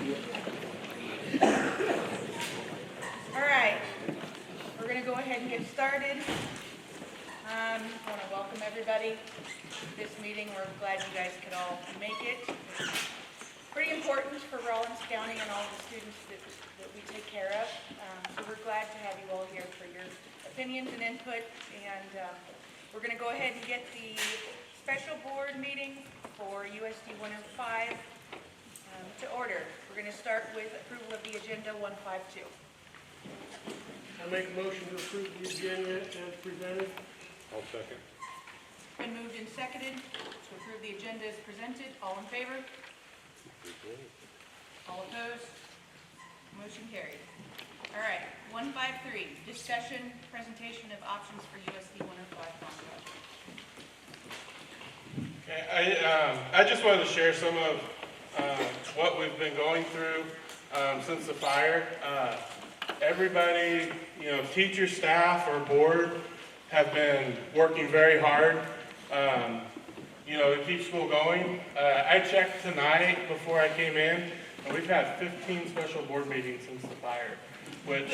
All right, we're going to go ahead and get started. I want to welcome everybody to this meeting. We're glad you guys could all make it. It's pretty important for Rawlins County and all the students that we take care of. So we're glad to have you all here for your opinions and input. And we're going to go ahead and get the special board meeting for USD 105 to order. We're going to start with approval of the agenda 152. I make a motion to approve the agenda as presented. I'll second. Been moved and seconded to approve the agenda as presented. All in favor? All opposed? Motion carried. All right, 153, discussion, presentation of options for USD 105 bond project. Okay, I just wanted to share some of what we've been going through since the fire. Everybody, teachers, staff, or board have been working very hard, to keep school going. I checked tonight before I came in, and we've had 15 special board meetings since the fire, which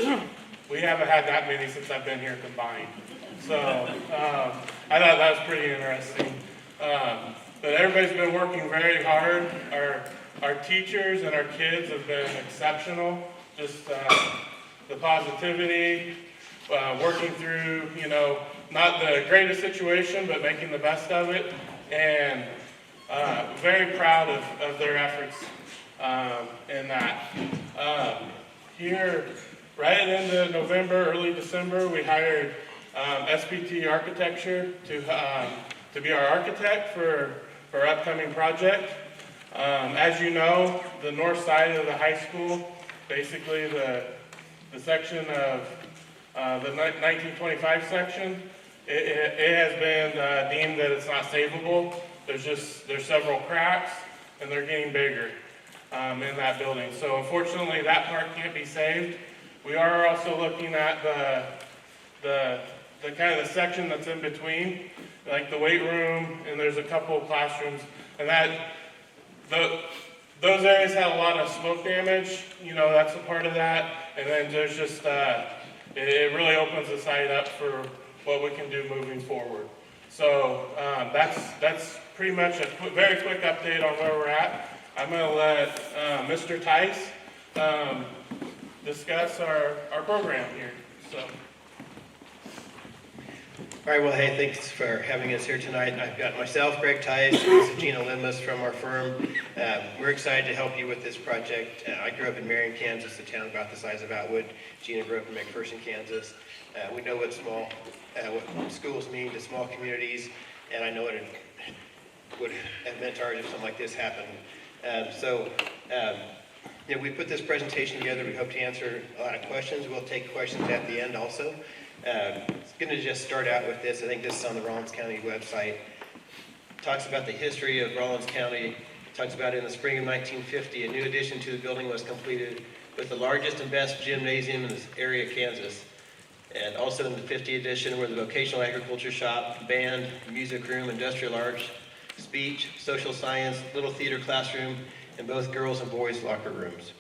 we haven't had that many since I've been here combined. So I thought that was pretty interesting. But everybody's been working very hard. Our teachers and our kids have been exceptional. Just the positivity, working through, not the greatest situation, but making the best of it. And very proud of their efforts in that. Here, right at the end of November, early December, we hired SPT Architecture to be our architect for our upcoming project. As you know, the north side of the high school, basically the section of the 1925 section, it has been deemed that it's not savable. There's several cracks, and they're getting bigger in that building. So unfortunately, that part can't be saved. We are also looking at the kind of the section that's in between, like the weight room, and there's a couple of classrooms, and those areas had a lot of smoke damage. That's a part of that. And then there's just it really opens the site up for what we can do moving forward. So that's pretty much a very quick update on where we're at. I'm going to let Mr. Tice discuss our program here. So. All right, well, hey, thanks for having us here tonight. I've got myself, Greg Tice, and Gina Linmus from our firm. We're excited to help you with this project. I grew up in Marion, Kansas, a town about the size of Atwood. Gina grew up in McPherson, Kansas. We know what schools mean to small communities, and I know what it would have meant to ours if something like this happened. We put this presentation together. We hope to answer a lot of questions. We'll take questions at the end also. It's going to just start out with this. I think this is on the Rawlins County website. It talks about the history of Rawlins County. It talks about in the spring of 1950, a new addition to the building was completed with the largest and best gymnasium in this area of Kansas. And also in the 50th edition were the vocational agriculture shop, band, music room, industrial arts, speech, social science, little theater classroom, and both girls and boys locker rooms.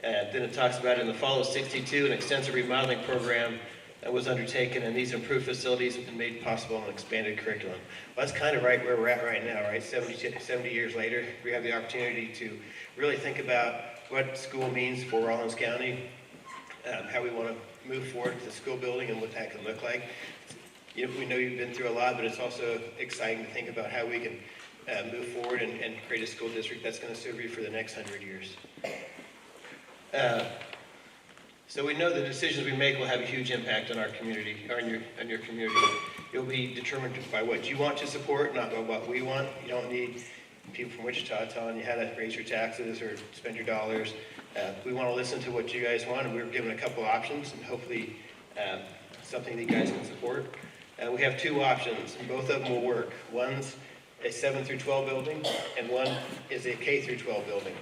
And then it talks about in the fall of '62, an extensive remodeling program that was undertaken, and these improved facilities have been made possible in an expanded curriculum. Well, that's kind of right where we're at right now, right? 70 years later, we have the opportunity to really think about what school means for Rawlins County, how we want to move forward with the school building and what that can look like. We know you've been through a lot, but it's also exciting to think about how we can move forward and create a school district that's going to serve you for the next 100 years. So we know the decisions we make will have a huge impact on our community, or on your community. You'll be determined by what you want to support, not by what we want. You don't need people from Wichita telling you how to raise your taxes or spend your dollars. We want to listen to what you guys want, and we were given a couple options, and hopefully something that you guys can support. We have two options, and both of them will work. One's a 7 through 12 building, and one is a K through 12 building.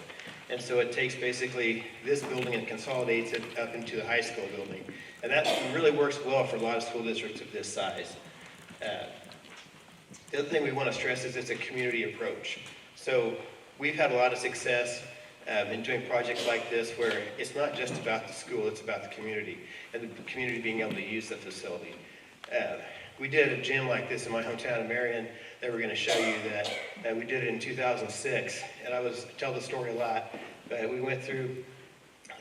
And so it takes basically this building and consolidates it up into the high school building. And that really works well for a lot of school districts of this size. The other thing we want to stress is it's a community approach. So we've had a lot of success in doing projects like this where it's not just about the school, it's about the community, and the community being able to use the facility. We did a gym like this in my hometown of Marion that we're going to show you that we did it in 2006, and I tell the story a lot, but we went through,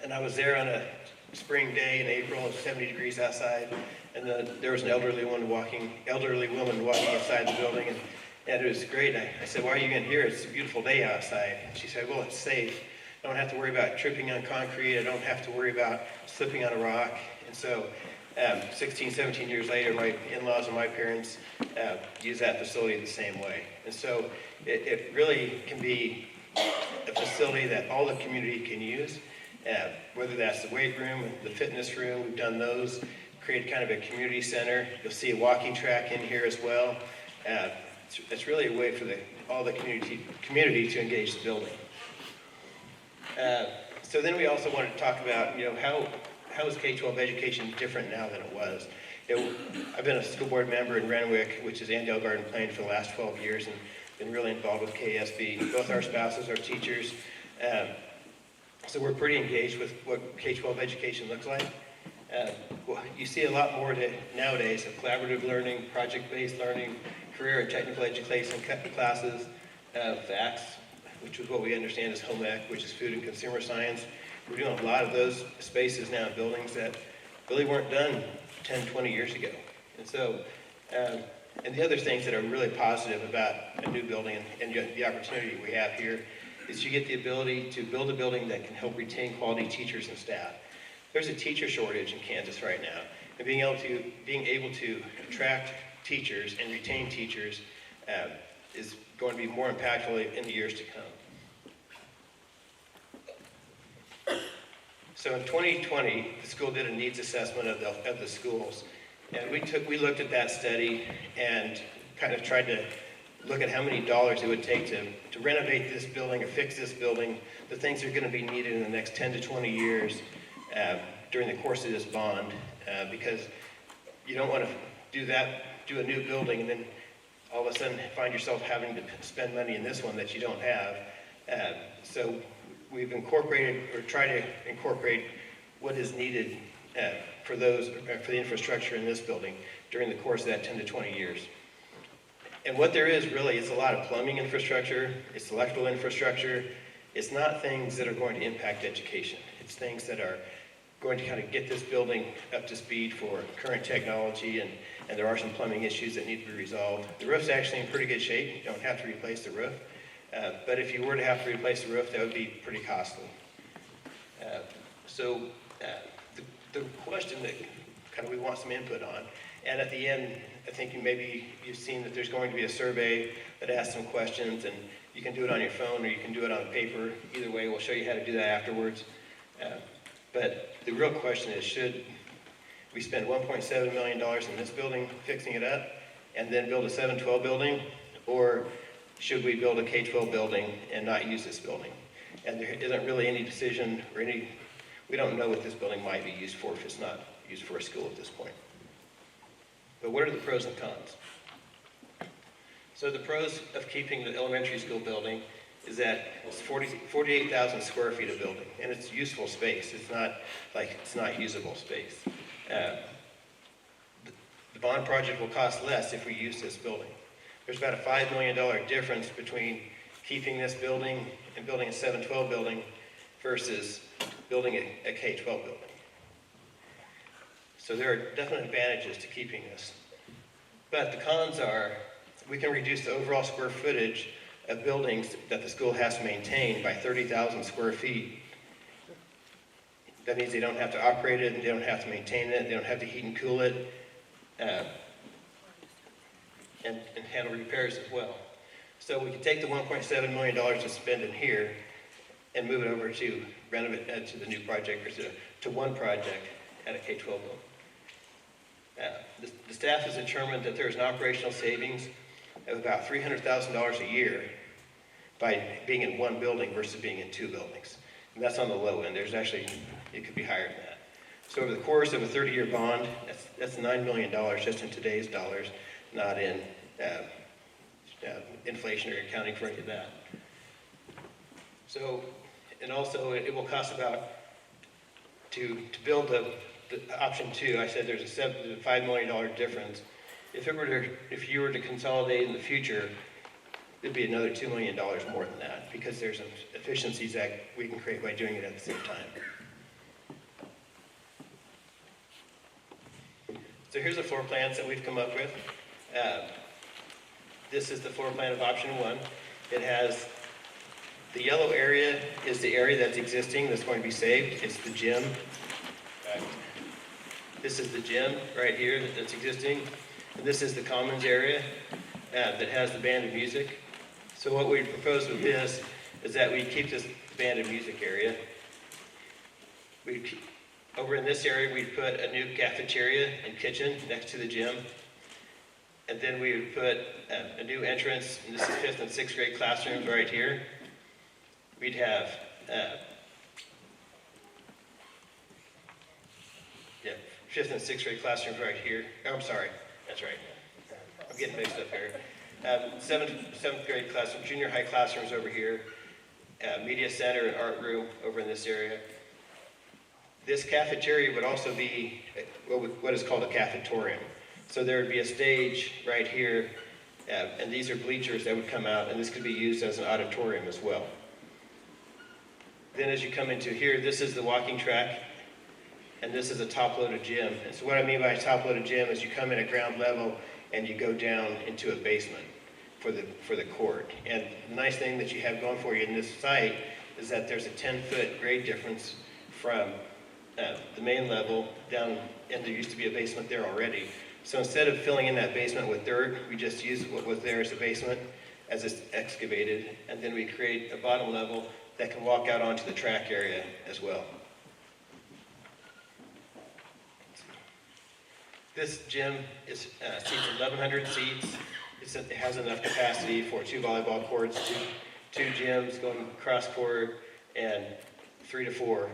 and I was there on a spring day in April, it was 70 degrees outside, and there was an elderly woman walking inside the building, and it was great. I said, "Why are you in here? It's a beautiful day outside." And she said, "Well, it's safe. I don't have to worry about tripping on concrete. I don't have to worry about slipping on a rock." And so 16, 17 years later, my in-laws and my parents use that facility the same way. And so it really can be a facility that all the community can use, whether that's the weight room, the fitness room. We've done those, created kind of a community center. You'll see a walking track in here as well. It's really a way for all the community to engage the building. So then we also wanted to talk about, how is K-12 education different now than it was? I've been a school board member in Renwick, which is Andale Garden Plain, for the last 12 years, and been really involved with KSB. Both our spouses are teachers, so we're pretty engaged with what K-12 education looks like. You see a lot more nowadays of collaborative learning, project-based learning, career and technical education classes, VAX, which is what we understand as home ec, which is food and consumer science. We're doing a lot of those spaces now in buildings that really weren't done 10, 20 years ago. And so, and the other things that are really positive about a new building and the opportunity we have here is you get the ability to build a building that can help retain quality teachers and staff. There's a teacher shortage in Kansas right now, and being able to attract teachers and retain teachers is going to be more impactful in the years to come. So in 2020, the school did a needs assessment of the schools, and we looked at that study and kind of tried to look at how many dollars it would take to renovate this building or fix this building, the things that are going to be needed in the next 10 to 20 years during the course of this bond, because you don't want to do a new building and then all of a sudden find yourself having to spend money in this one that you don't have. So we've incorporated, or tried to incorporate, what is needed for the infrastructure in this building during the course of that 10 to 20 years. And what there is really is a lot of plumbing infrastructure, it's electrical infrastructure. It's not things that are going to impact education. It's things that are going to kind of get this building up to speed for current technology, and there are some plumbing issues that need to be resolved. The roof's actually in pretty good shape. You don't have to replace the roof. But if you were to have to replace the roof, that would be pretty costly. So the question that kind of we want some input on, and at the end, I think maybe you've seen that there's going to be a survey that asks some questions, and you can do it on your phone or you can do it on paper. Either way, we'll show you how to do that afterwards. But the real question is, should we spend $1.7 million in this building fixing it up and then build a 712 building, or should we build a K-12 building and not use this building? And there isn't really any decision or we don't know what this building might be used for if it's not used for a school at this point. But what are the pros and cons? So the pros of keeping the elementary school building is that it's 48,000 square feet of building, and it's useful space. It's not like it's not usable space. The bond project will cost less if we use this building. There's about a $5 million difference between keeping this building and building a 712 building versus building a K-12 building. So there are definite advantages to keeping this. But the cons are, we can reduce the overall square footage of buildings that the school has to maintain by 30,000 square feet. That means they don't have to operate it, and they don't have to maintain it, they don't have to heat and cool it, and handle repairs as well. So we can take the $1.7 million to spend in here and move it over to renovate to the new project, or to one project at a K-12 building. The staff has determined that there's an operational savings of about $300,000 a year by being in one building versus being in two buildings. And that's on the low end. There's actually, it could be higher than that. So over the course of a 30-year bond, that's $9 million just in today's dollars, not in inflation or accounting for any of that. So And also, it will cost about, to build the option 2, I said there's a $5 million difference. If you were to consolidate in the future, it'd be another $2 million more than that, because there's some efficiencies that we can create by doing it at the same time. So here's the floor plans that we've come up with. This is the floor plan of option 1. It has, the yellow area is the area that's existing, that's going to be saved. It's the gym. This is the gym right here that's existing. And this is the commons area that has the band of music. So what we propose with this is that we keep this band of music area. Over in this area, we put a new cafeteria and kitchen next to the gym. And then we would put a new entrance, and this is 5th and 6th grade classrooms right here. We'd have, 5th and 6th grade classrooms right here. Oh, I'm sorry, that's right. I'm getting mixed up here. 7th grade classroom, junior high classrooms over here. Media center and art room over in this area. This cafeteria would also be what is called a cafetorium. So there would be a stage right here, and these are bleachers that would come out, and this could be used as an auditorium as well. Then as you come into here, this is the walking track, and this is a top-loaded gym. And so what I mean by a top-loaded gym is you come in at ground level and you go down into a basement for the court. And the nice thing that you have going for you in this site is that there's a 10-foot grade difference from the main level down, and there used to be a basement there already. So instead of filling in that basement with dirt, we just use what was there as a basement as it's excavated, and then we create a bottom level that can walk out onto the track area as well. This gym is seats 1,100 seats. It has enough capacity for 2 volleyball courts, two gyms going cross court, and 3 to 4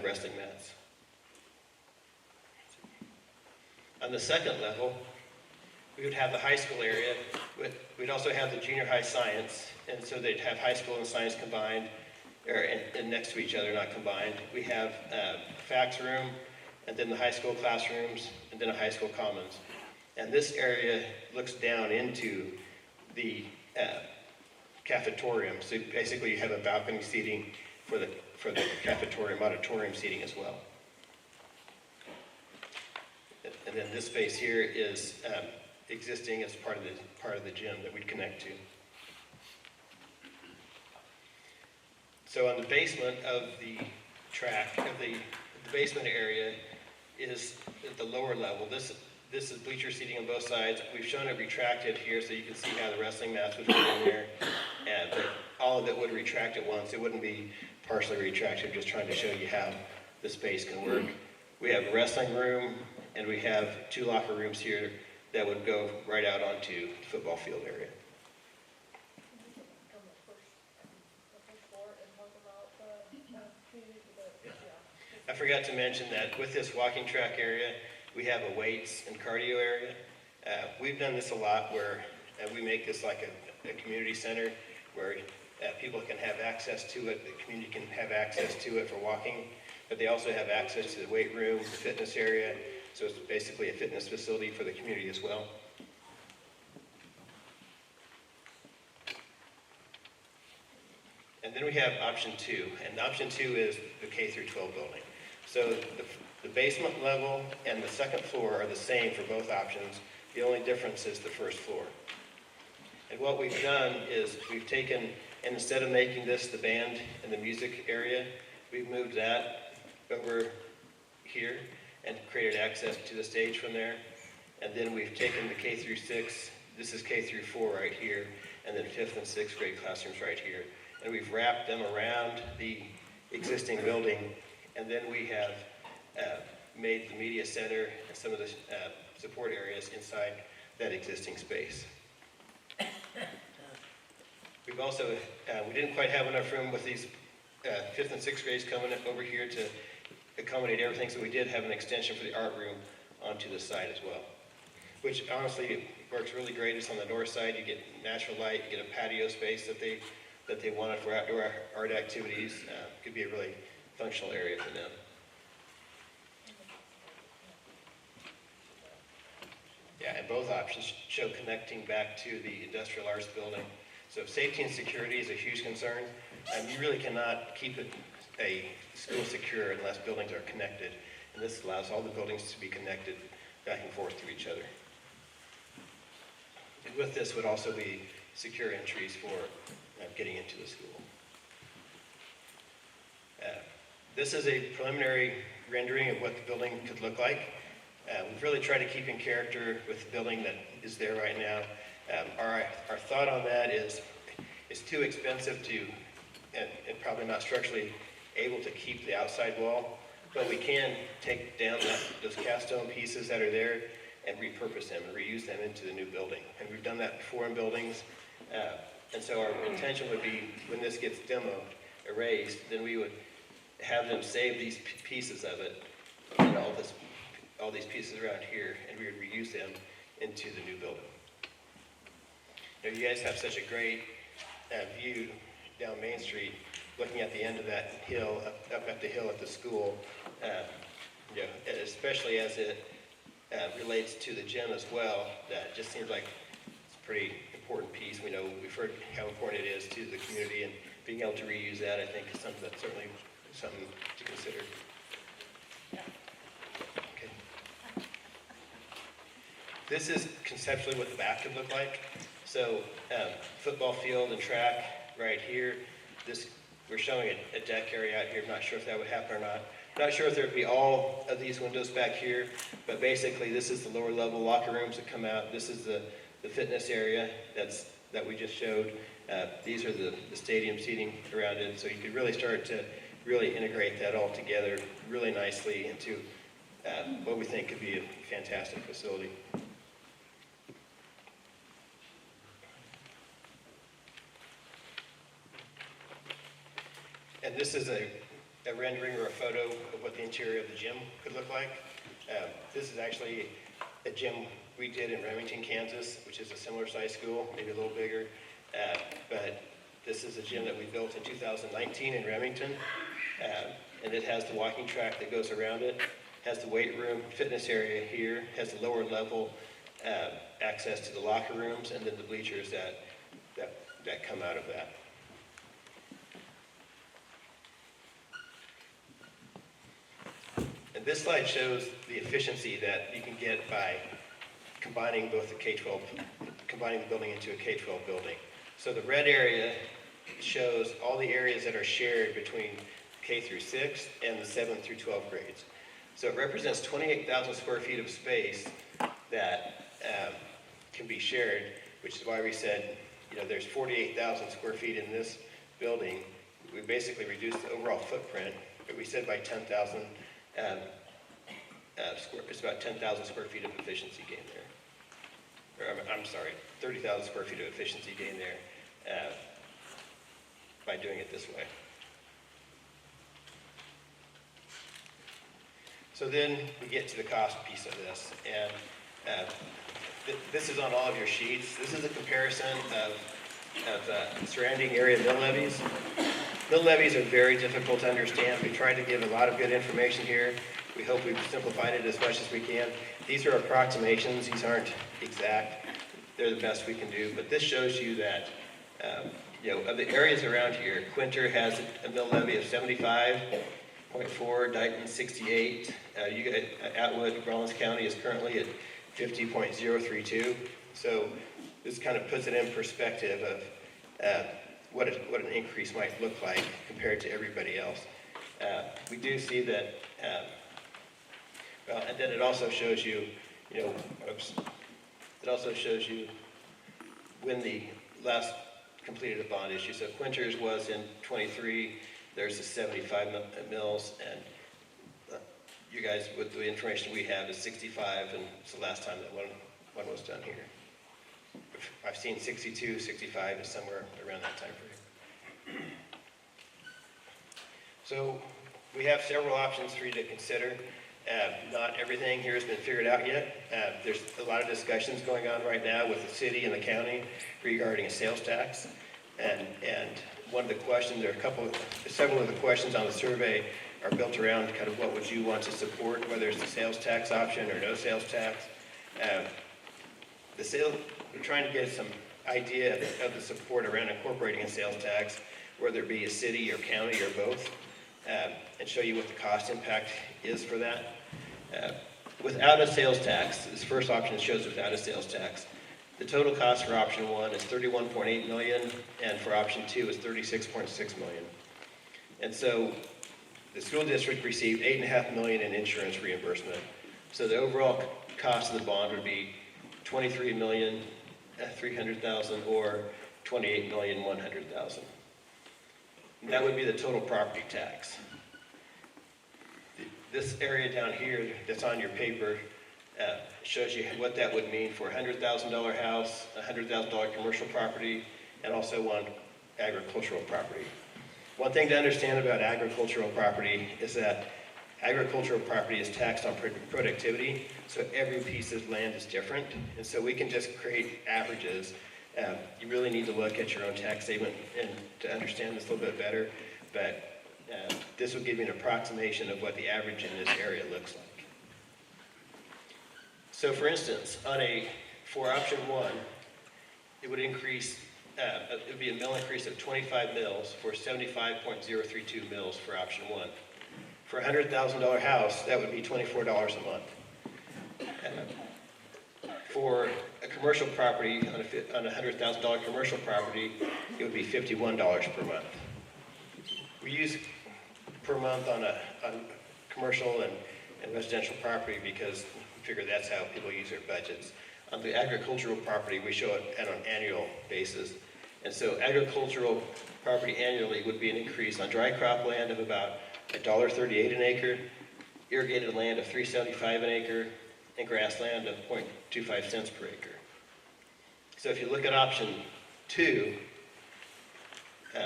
wrestling mats. On the second level, we would have the high school area. We'd also have the junior high science, and so they'd have high school and science combined, and next to each other, not combined. We have a fax room, and then the high school classrooms, and then a high school commons. And this area looks down into the cafetorium. So basically you have a balcony seating for the cafetorium, auditorium seating as well. And then this space here is existing as part of the gym that we'd connect to. So on the basement of the track, the basement area is at the lower level. This is bleacher seating on both sides. We've shown it retracted here so you can see how the wrestling mats would fit in there. And all of it would retract at once. It wouldn't be partially retracted, just trying to show you how the space can work. We have a wrestling room, and we have 2 locker rooms here that would go right out onto the football field area. I forgot to mention that with this walking track area, we have a weights and cardio area. We've done this a lot where we make this like a community center where people can have access to it, the community can have access to it for walking, but they also have access to the weight room, the fitness area, so it's basically a fitness facility for the community as well. And then we have option 2, and option 2 is the K through 12 building. So the basement level and the second floor are the same for both options. The only difference is the first floor. And what we've done is we've taken, and instead of making this the band and the music area, we've moved that over here and created access to the stage from there. And then we've taken the K through 6, this is K through 4 right here, and then 5th and 6th grade classrooms right here. And we've wrapped them around the existing building, and then we have made the media center and some of the support areas inside that existing space. We've also, we didn't quite have enough room with these 5th and 6th grades coming up over here to accommodate everything, so we did have an extension for the art room onto the side as well, which honestly works really great. It's on the north side. You get natural light, you get a patio space that they that they wanted for outdoor art activities. Could be a really functional area for them. Yeah, and both options show connecting back to the industrial arts building. So safety and security is a huge concern. You really cannot keep a school secure unless buildings are connected. And this allows all the buildings to be connected back and forth to each other. And with this would also be secure entries for getting into the school. This is a preliminary rendering of what the building could look like. We've really tried to keep in character with the building that is there right now. Our thought on that is it's too expensive to, and probably not structurally able to keep the outside wall, but we can take down those cast stone pieces that are there and repurpose them and reuse them into the new building. And we've done that before in buildings. And so our intention would be when this gets demoed, erased, then we would have them save these pieces of it, and all these pieces around here, and we would reuse them into the new building. Now, you guys have such a great view down Main Street, looking at the end of that hill, up at the hill at the school, especially as it relates to the gym as well. That just seems like it's a pretty important piece. We've heard how important it is to the community, and being able to reuse that, I think, is something that's certainly something to consider. Okay. This is conceptually what the back could look like. So football field and track right here. We're showing a deck area out here. I'm not sure if that would happen or not. Not sure if there would be all of these windows back here, but basically this is the lower level locker rooms that come out. This is the fitness area that we just showed. These are the stadium seating around it. So you could really start to really integrate that all together really nicely into what we think could be a fantastic facility. And this is a rendering or a photo of what the interior of the gym could look like. This is actually a gym we did in Remington, Kansas, which is a similar size school, maybe a little bigger. But this is a gym that we built in 2019 in Remington. And it has the walking track that goes around it, has the weight room, fitness area here, has the lower level access to the locker rooms, and then the bleachers that come out of that. And this slide shows the efficiency that you can get by combining both combining the building into a K-12 building. So the red area shows all the areas that are shared between K through 6 and the 7th through 12th grades. So it represents 28,000 square feet of space that can be shared, which is why we said, there's 48,000 square feet in this building. We basically reduced the overall footprint, but we said by 10,000 it's about 10,000 square feet of efficiency gain there. Or, I'm sorry, 30,000 square feet of efficiency gain there by doing it this way. So then we get to the cost piece of this, and this is on all of your sheets. This is a comparison of surrounding area mill levies. Mill levies are very difficult to understand. We tried to give a lot of good information here. We hope we've simplified it as much as we can. These are approximations. These aren't exact. They're the best we can do. But this shows you that, of the areas around here, Quinter has a mill levy of 75.4, Dighton 68. Atwood, Rawlins County is currently at 50.032. So this kind of puts it in perspective of what an increase might look like compared to everybody else. We do see that, and then it also shows you, it also shows you when the last completed a bond issue. So Quinter's was in 23, there's the 75 mills, and you guys, with the information we have, is 65, and it's the last time that one was done here. I've seen 62, 65 is somewhere around that time frame. So we have several options for you to consider. Not everything here has been figured out yet. There's a lot of discussions going on right now with the city and the county regarding a sales tax. And one of the questions, several of the questions on the survey are built around kind of what would you want to support, whether it's the sales tax option or no sales tax. We're trying to get some idea of the support around incorporating a sales tax, whether it be a city or county or both, and show you what the cost impact is for that. Without a sales tax, this first option shows without a sales tax. The total cost for option 1 is $31.8 million, and for option 2 is $36.6 million. And so the school district received $8.5 million in insurance reimbursement. So the overall cost of the bond would be $23,300,000 or $28,100,000. That would be the total property tax. This area down here that's on your paper shows you what that would mean for a $100,000 house, a $100,000 commercial property, and also one agricultural property. One thing to understand about agricultural property is that agricultural property is taxed on productivity, so every piece of land is different, and so we can just create averages. You really need to look at your own tax statement and to understand this a little bit better, but this will give you an approximation of what the average in this area looks like. So for instance, for option 1, it would increase, it would be a mill increase of 25 mills for 75.032 mills for option 1. For a $100,000 house, that would be $24 a month. For a commercial property, on a $100,000 commercial property, it would be $51 per month. We use per month on commercial and residential property because we figure that's how people use their budgets. On the agricultural property, we show it on an annual basis. And so agricultural property annually would be an increase on dry crop land of about $1.38 an acre, irrigated land of $3.75 an acre, and grassland of 0.25 cents per acre. So if you look at option 2,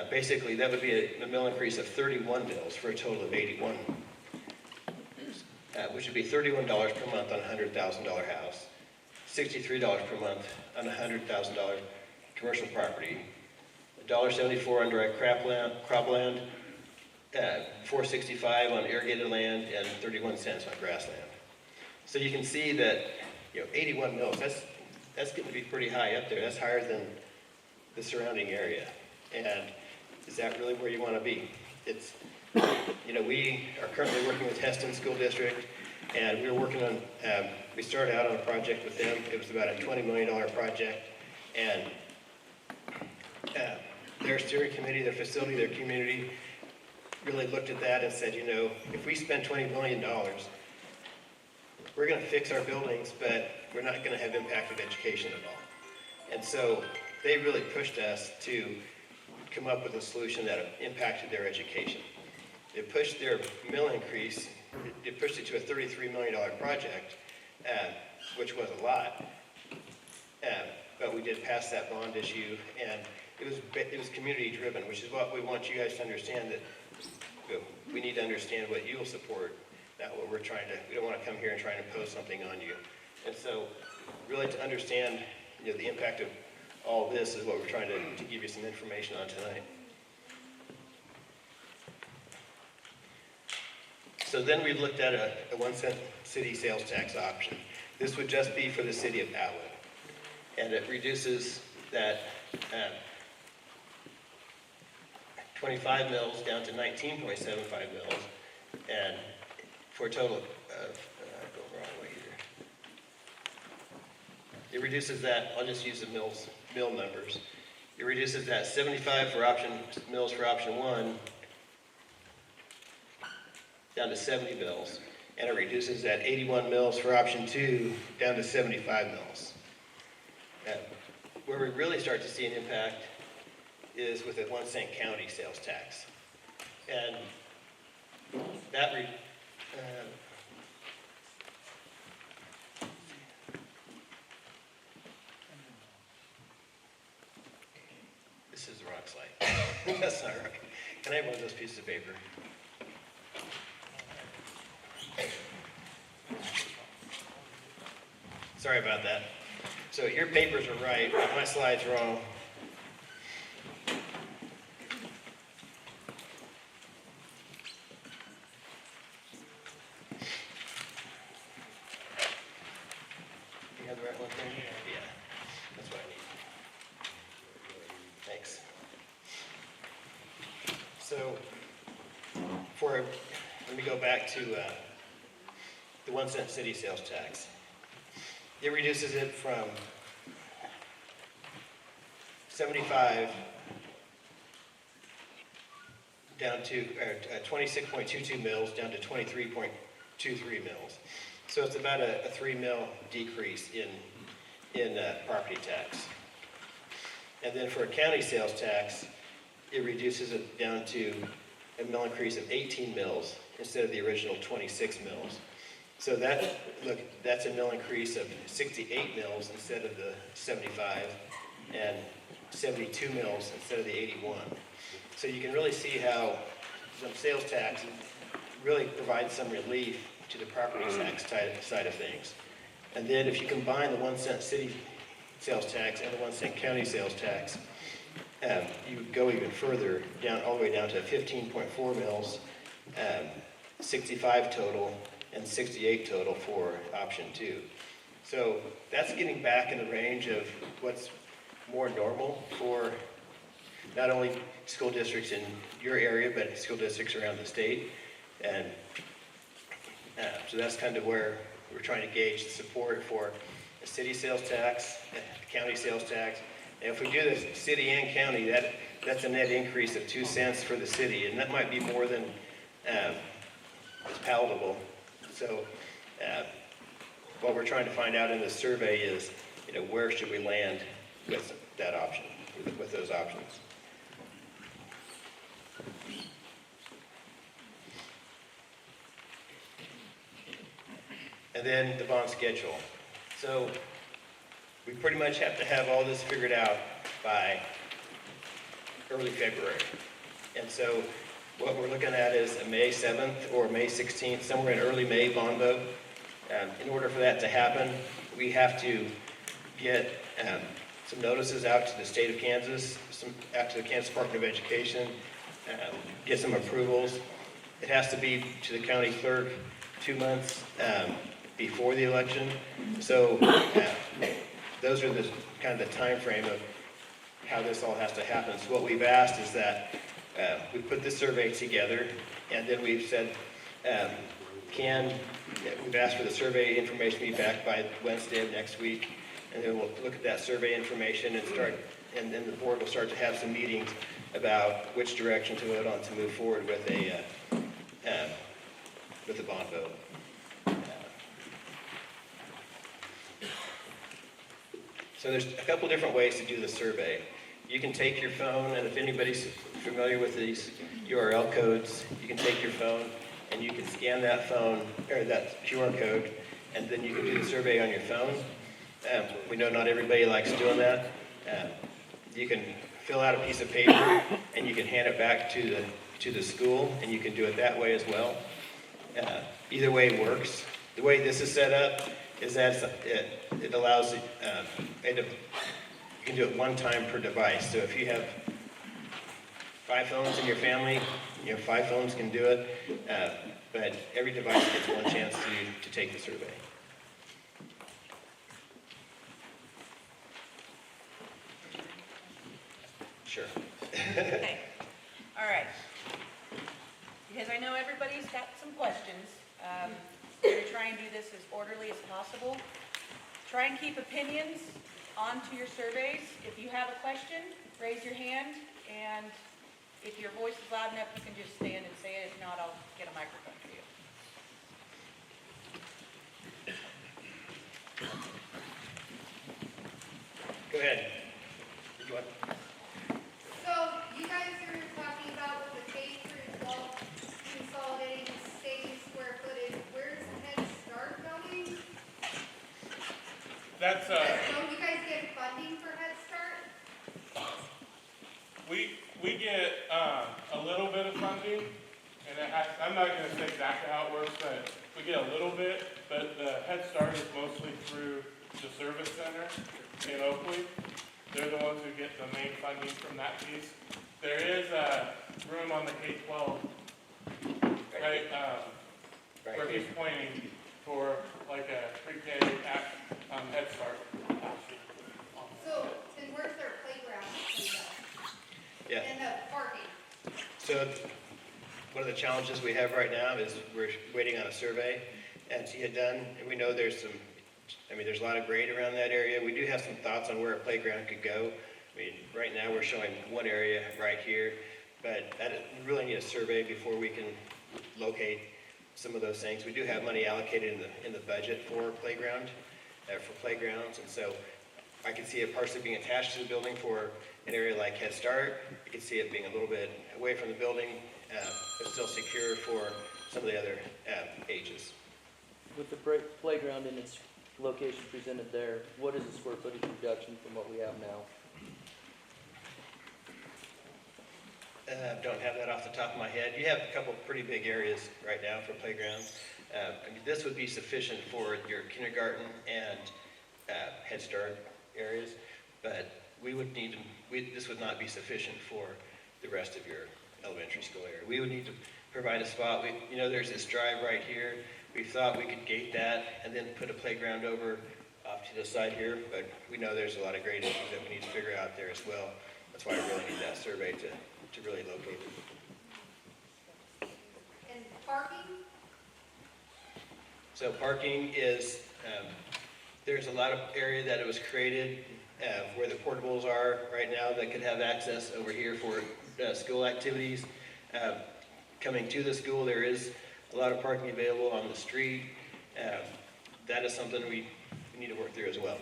basically that would be a mill increase of 31 mills for a total of 81, which would be $31 per month on a $100,000 house, $63 per month on a $100,000 commercial property, $1.74 on dry cropland, $4.65 on irrigated land, and 31 cents on grassland. So you can see that 81 mills, that's going to be pretty high up there. That's higher than the surrounding area. And is that really where you want to be? It's, we are currently working with Heston School District, and we were working on, we started out on a project with them. It was about a $20 million project, and their steering committee, their facility, their community really looked at that and said, if we spend $20 million, we're going to fix our buildings, but we're not going to have impact of education at all. And so they really pushed us to come up with a solution that impacted their education. They pushed their mill increase, it pushed it to a $33 million project, which was a lot, but we did pass that bond issue, and it was community driven, which is what we want you guys to understand, that we need to understand what you'll support, not what we don't want to come here and try and impose something on you. And so really to understand the impact of all this is what we're trying to give you some information on tonight. So then we looked at a 1 cent city sales tax option. This would just be for the city of Atwood. And it reduces that 25 mills down to 19.75 mills, and for a total of, go the wrong way here. It reduces that, I'll just use the mill numbers. It reduces that 75 mills for option 1 down to 70 mills, and it reduces that 81 mills for option 2 down to 75 mills. Where we really start to see an impact is with a 1 cent county sales tax. And that, this is the wrong slide. That's not right. Can I have one of those pieces of paper? Sorry about that. So your papers are right, but my slide's wrong. print one thing? Yeah, that's what I need. Thanks. So, let me go back to the 1 cent city sales tax. It reduces it from 75 down to 26.22 mils down to 23.23 mils. So it's about a 3 mil decrease in property tax. And then for a county sales tax, it reduces it down to a mill increase of 18 mils instead of the original 26 mils. So that's a mill increase of 68 mils instead of the 75 and 72 mils instead of the 81. So you can really see how some sales tax really provides some relief to the property tax side of things. And then if you combine the 1 cent city sales tax and the 1 cent county sales tax, you would go even further down, all the way down to 15.4 mils, 65 total, and 68 total for option 2. So that's getting back in the range of what's more normal for not only school districts in your area, but school districts around the state. And so that's kind of where we're trying to gauge the support for a city sales tax, a county sales tax. And if we do the city and county, that's a net increase of 2 cents for the city, and that might be more than is palatable. So what we're trying to find out in this survey is, where should we land with that option, with those options. And then the bond schedule. So we pretty much have to have all this figured out by early February. And so what we're looking at is a May 7th or May 16th, somewhere in early May bond vote. In order for that to happen, we have to get some notices out to the state of Kansas, out to the Kansas Department of Education, get some approvals. It has to be to the county clerk 2 months before the election. So those are the kind of the time frame of how this all has to happen. So what we've asked is that we put this survey together, and then we've said, we've asked for the survey information to be back by Wednesday of next week, and then we'll look at that survey information and then the board will start to have some meetings about which direction to vote on to move forward with a bond vote. So there's a couple different ways to do the survey. You can take your phone, and if anybody's familiar with these URL codes, you can take your phone and you can scan that phone, or that QR code, and then you can do the survey on your phone. We know not everybody likes doing that. You can fill out a piece of paper and you can hand it back to the school, and you can do it that way as well. Either way works. The way this is set up is that it allows you can do it one time per device. So if you have 5 phones in your family, 5 phones can do it, but every device gets one chance to take the survey. Sure. Okay, all right. Because I know everybody's got some questions. We're going to try and do this as orderly as possible. Try and keep opinions onto your surveys. If you have a question, raise your hand, and if your voice is loud enough, you can just stand and say it. If not, I'll get a microphone for you. Go ahead. So you guys are talking about with the K through 12 consolidating state square footage. Where's Head Start going? That's So you guys get funding for Head Start? we get a little bit of funding, and I'm not going to say exactly how it works, but we get a little bit. But the Head Start is mostly through the service center in Oakley. They're the ones who get the main funding from that piece. There is a room on the K-12, right, where he's pointing for like a pre-K Head Start. So, then where's their playground Yeah. and the parking? So one of the challenges we have right now is we're waiting on a survey and to get done. And we know there's there's a lot of grade around that area. We do have some thoughts on where a playground could go. I mean, right now we're showing one area right here, but we really need a survey before we can locate some of those things. We do have money allocated in the budget for playgrounds, and so I can see it partially being attached to the building for an area like Head Start. I can see it being a little bit away from the building, but still secure for some of the other ages. With the playground in its location presented there, what is the square footage reduction from what we have now? Don't have that off the top of my head. You have a couple pretty big areas right now for playgrounds. This would be sufficient for your kindergarten and Head Start areas, but this would not be sufficient for the rest of your elementary school area. We would need to provide a spot. There's this drive right here. We thought we could gate that and then put a playground over off to the side here, but we know there's a lot of grade issues that we need to figure out there as well. That's why I really need that survey to really locate it. And parking? So parking is, there's a lot of area that it was created where the portables are right now that could have access over here for school activities. Coming to the school, there is a lot of parking available on the street. That is something we need to work through as well.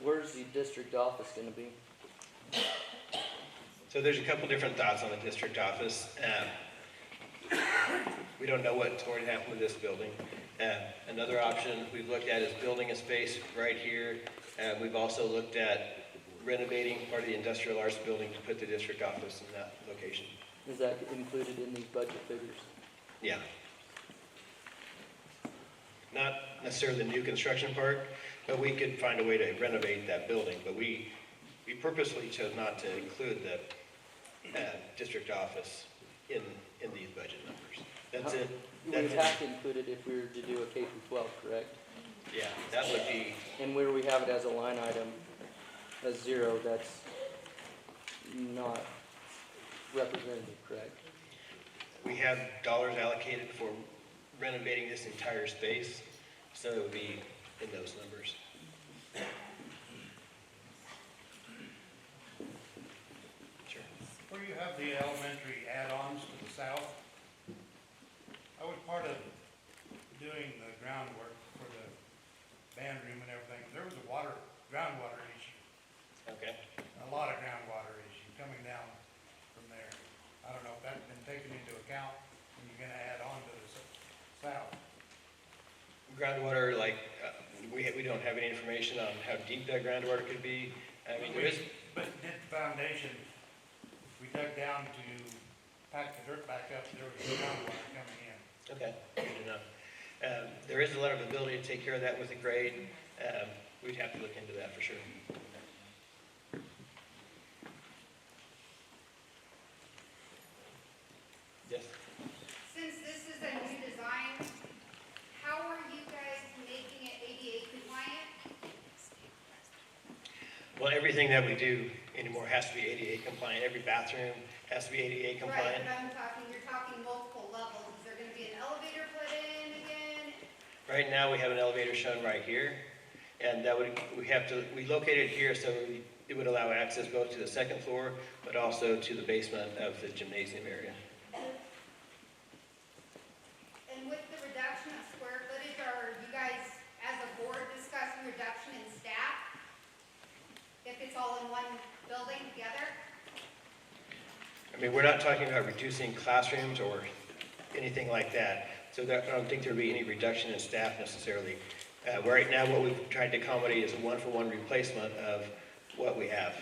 Where's the district office gonna be? So there's a couple different thoughts on the district office. We don't know what's going to happen with this building. Another option we've looked at is building a space right here. We've also looked at renovating part of the industrial arts building to put the district office in that location. Is that included in these budget figures? Yeah. Not necessarily the new construction part, but we could find a way to renovate that building. But we purposely chose not to include the district office in these budget numbers. That's it. We would have to include it if we were to do a K through 12, correct? Yeah, that would be, And where we have it as a line item, as 0, that's not representative, correct? we have dollars allocated for renovating this entire space, so it would be in those numbers. Sure. Where you have the elementary add-ons to the south, I was part of doing the groundwork for the band room and everything. There was a groundwater issue, Okay. a lot of groundwater issue coming down from there. I don't know if that's been taken into account when you're gonna add on to the south. Groundwater, we don't have any information on how deep that groundwater could be. I mean, there is, But did the foundation, we dug down to pack the dirt back up, there was groundwater coming in. okay, good enough. There is a lot of ability to take care of that with the grade. We'd have to look into that for sure. Yes? Since this is a new design, how are you guys making it ADA compliant? Well, everything that we do anymore has to be ADA compliant. Every bathroom has to be ADA compliant. Right, but you're talking multiple levels. Is there gonna be an elevator put in again? Right now, we have an elevator shown right here, and we located it here so it would allow access both to the second floor, but also to the basement of the gymnasium area. And with the reduction of square footage, are you guys, as a board, discussing reduction in staff? If it's all in one building together? I mean, we're not talking about reducing classrooms or anything like that, so I don't think there'd be any reduction in staff necessarily. Right now, what we've tried to accommodate is a one-for-one replacement of what we have.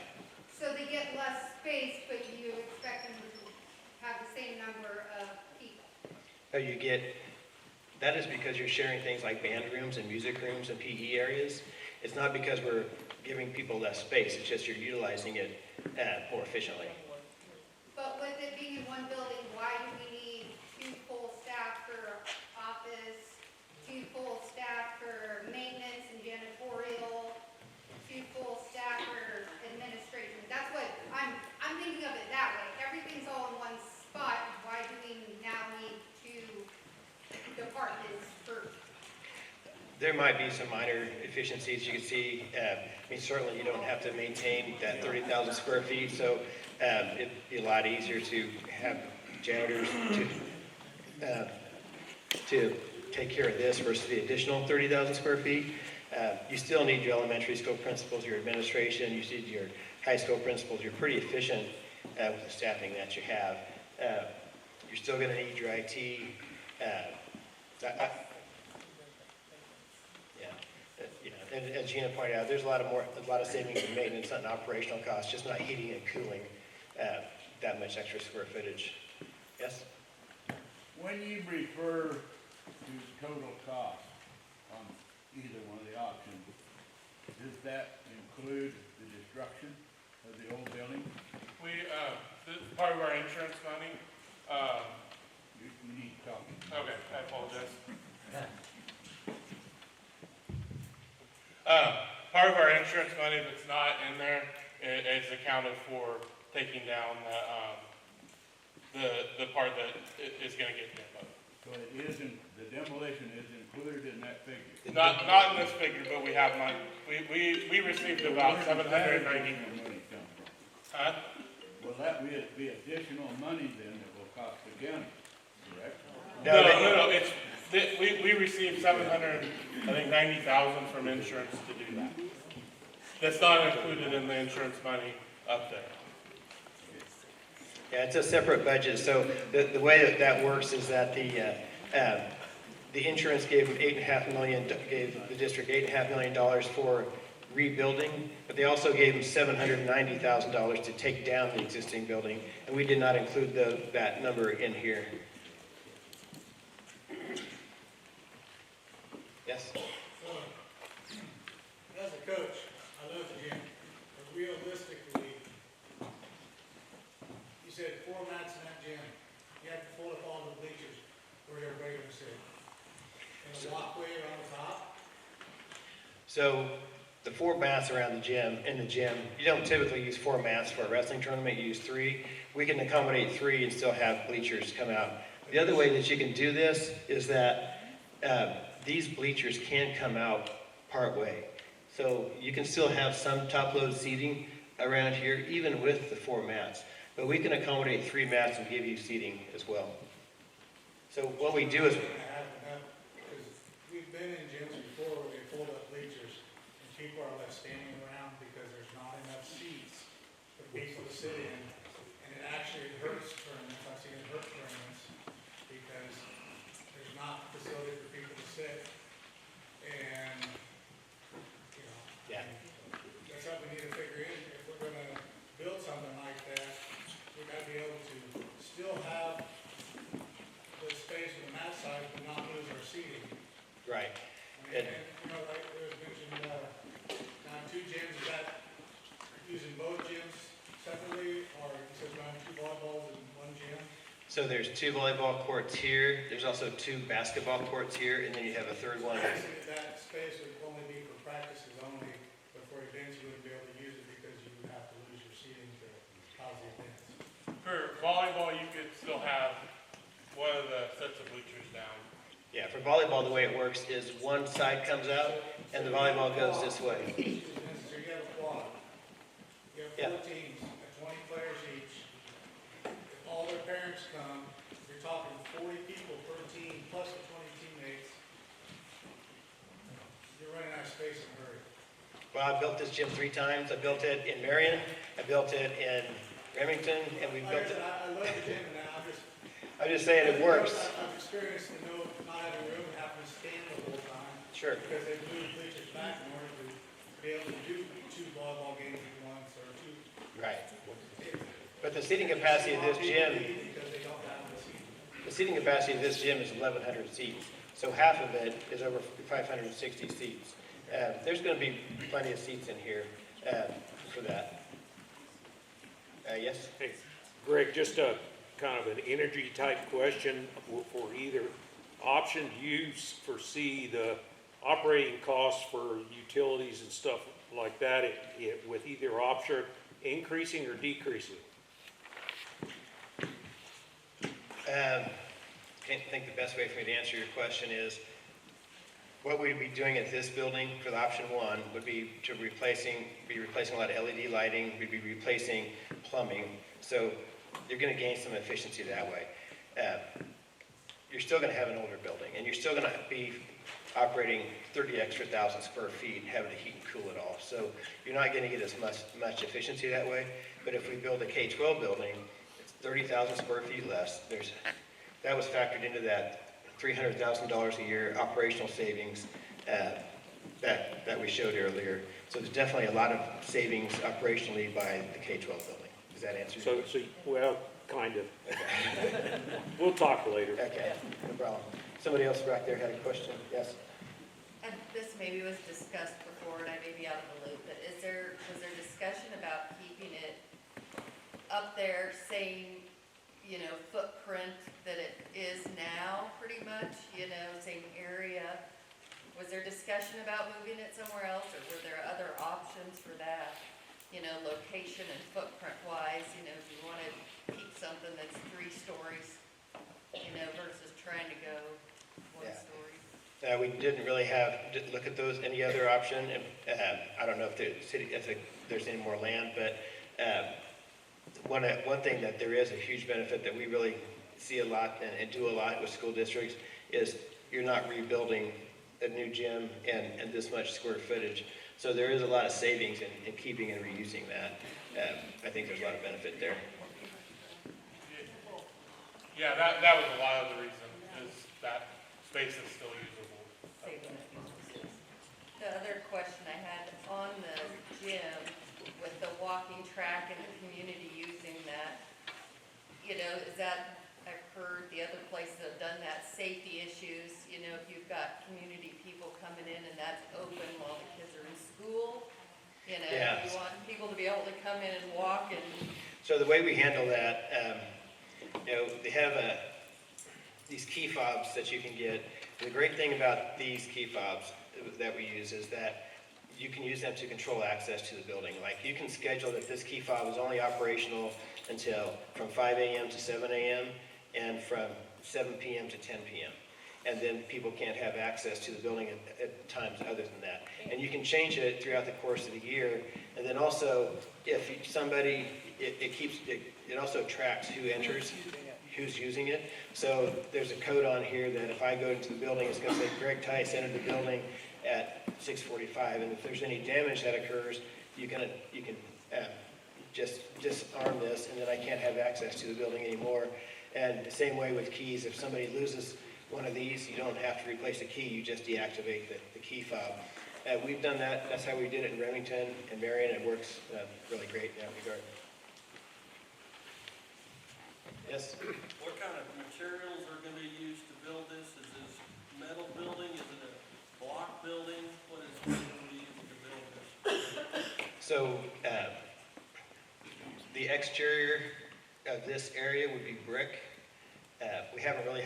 So they get less space, but you expect them to have the same number of people? That is because you're sharing things like band rooms and music rooms and PE areas. It's not because we're giving people less space, it's just you're utilizing it more efficiently. But with it being in one building, why do we need 2 full staff for There might be some minor efficiencies you can see. I mean, certainly you don't have to maintain that 30,000 square feet, so it'd be a lot easier to have janitors to take care of this versus the additional 30,000 square feet. You still need your elementary school principals, your administration, you need your high school principals. You're pretty efficient with the staffing that you have. You're still going to need your IT. And as Gina pointed out, there's a lot of savings in maintenance and operational costs, just not heating and cooling that much extra square footage. Yes? When you refer to total cost on either one of the options, does that include the destruction of the old building? We, this is part of our insurance money. You need to talk. Okay, I apologize. Part of our insurance money that's not in there is accounted for taking down the part that is gonna get demoed. So it isn't, the demolition is included in that figure? Not in this figure, but we have money. We received about Where does that 790. additional money come from? Huh? Will that be additional money then that will cost the county, correct? No, it's, we received 90,000 from insurance to do that. That's not included in the insurance money up there. Yeah, it's a separate budget. So the way that works is that the insurance gave them gave the district $8.5 million for rebuilding, but they also gave them $790,000 to take down the existing building, and we did not include that number in here. Yes? As a coach, I love the gym, but realistically, you said 4 mats in that gym, you have to fold up all the bleachers, where everybody gonna sit? In a walkway around the top? So the 4 mats around the gym, you don't typically use 4 mats for a wrestling tournament, you use 3. We can accommodate 3 and still have bleachers come out. The other way that you can do this is that these bleachers can come out part way. So you can still have some top-load seating around here, even with the 4 mats. But we can accommodate 3 mats and give you seating as well. So what we do is, Because we've been in gyms before where they fold up bleachers, and people are left standing around because there's not enough seats for people to sit in, and it actually hurts tournaments. I've seen it hurt tournaments because there's not facility for people to sit, and, you know. Yeah. That's something we need to figure in. If we're gonna build something like that, we gotta be able to still have the space on the mat side, but not lose our seating. right. And, you know, like it was mentioned, now 2 gyms, is that using both gyms separately, or you said running 2 volleyballs in 1 gym? So there's 2 volleyball courts here, there's also 2 basketball courts here, and then you have a third one. Basically, that space would only be for practices only, but for events, you wouldn't be able to use it because you would have to lose your seating to house the events. For volleyball, you could still have one of the sets of bleachers down. Yeah, for volleyball, the way it works is one side comes out, and the volleyball goes this way. So you have a quad. You have 4 teams, at 20 players each. If all their parents come, you're talking 40 people per team, plus the 20 teammates. You're running out of space in a hurry. Well, I built this gym 3 times. I built it in Marion, I built it in Remington, and we Like I built it. said, I love the gym now, I'm just saying it works. I've experienced the not having room and having to stand the whole time. Sure. Because they moved bleachers back in order to be able to do 2 volleyball games at once, or 2. Right. But the seating capacity of this gym, Because they don't have the seating. the seating capacity of this gym is 1,100 seats. So half of it is over 560 seats. There's going to be plenty of seats in here for that. Yes? Hey, Greg, just a kind of an energy type question for either option. Do you foresee the operating costs for utilities and stuff like that with either option increasing or decreasing? I think the best way for me to answer your question is what we'd be doing at this building for the option one would be to replacing a lot of LED lighting, we'd be replacing plumbing. So you're gonna gain some efficiency that way. You're still gonna have an older building, and you're still gonna be operating 30 extra thousand square feet, having to heat and cool it all. So you're not gonna get as much efficiency that way. But if we build a K-12 building, it's 30,000 square feet less. That was factored into that $300,000 a year operational savings that we showed earlier. So there's definitely a lot of savings operationally by the K-12 building. Does that answer your question? Well, kind of. We'll talk later. Okay, no problem. Somebody else back there had a question? Yes? And this maybe was discussed before, and I may be out of the loop, but was there discussion about keeping it up there, same, footprint that it is now, pretty much, same area? Was there discussion about moving it somewhere else, or were there other options for that? Location and footprint wise, do you want to keep something that's 3 stories, versus trying to go 1 Yeah. story? We didn't really look at any other option, and I don't know if there's any more land, but one thing that there is a huge benefit that we really see a lot and do a lot with school districts is you're not rebuilding a new gym and this much square footage. So there is a lot of savings in keeping and reusing that. I think there's a lot of benefit there. Yeah, that was a lot of the reason, is that space is still usable. Saving it. The other question I had on the gym with the walking track and the community using that, is that, I've heard the other places have done that, safety issues, if you've got community people coming in and that's open while the kids are in school, Yeah. you want people to be able to come in and walk and. So the way we handle that, they have these key fobs that you can get. The great thing about these key fobs that we use is that you can use them to control access to the building. Like, you can schedule that this key fob is only operational until from 5 a.m. to 7 a.m. and from 7 p.m. to 10 p.m. And then people can't have access to the building at times other than that. And you can change it throughout the course of the year. And then also, if somebody, it also tracks who enters, who's using it. So there's a code on here that if I go into the building, it's going to say Greg Tice entered the building at 6:45. And if there's any damage that occurs, you can just disarm this, and then I can't have access to the building anymore. And the same way with keys, if somebody loses one of these, you don't have to replace the key, you just deactivate the key fob. We've done that, that's how we did it in Remington and Marion. It works really great in that regard. Yes? What kind of materials are going to be used to build this? Is this metal building? Is it a block building? What is going to be used to build this? So the exterior of this area would be brick. We haven't really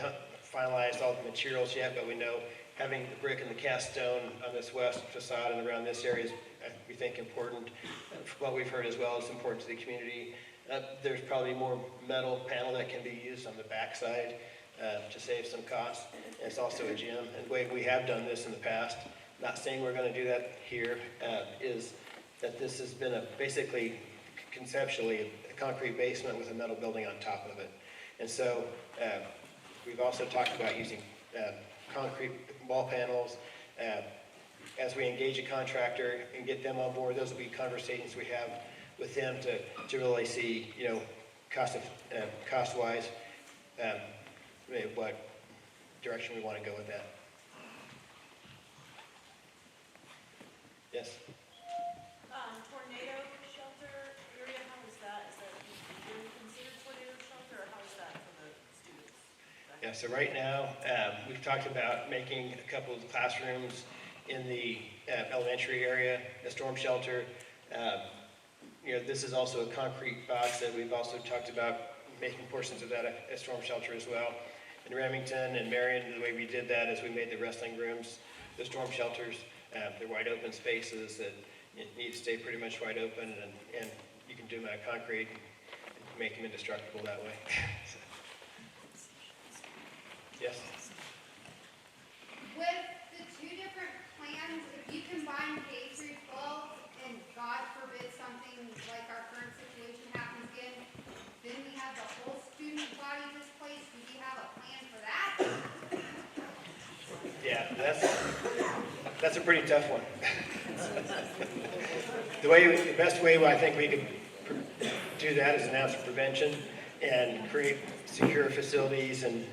finalized all the materials yet, but we know having the brick and the cast stone on this west facade and around this area is, we think, important. What we've heard as well is important to the community. There's probably more metal panel that can be used on the backside to save some cost. It's also a gym, and the way we have done this in the past, not saying we're going to do that here, is that this has been basically conceptually a concrete basement with a metal building on top of it. And so we've also talked about using concrete wall panels. As we engage a contractor and get them on board, those will be conversations we have with them to really see, cost-wise, what direction we want to go with that. Yes? Tornado shelter area, how is that? Is that considered tornado shelter, or how is that for the students? Yeah, so right now, we've talked about making a couple of classrooms in the elementary area, a storm shelter. This is also a concrete box that we've also talked about making portions of that a storm shelter as well. In Remington and Marion, the way we did that is we made the wrestling rooms, the storm shelters. They're wide open spaces that need to stay pretty much wide open, and you can do them out of concrete and make them indestructible that way. Yes? With the 2 different combine K through 12, and God forbid something like our current situation happens again, then we have the whole student body displaced, do we have a plan for that? Yeah, that's a pretty tough one. The best way I think we could do that is announce prevention and create secure facilities and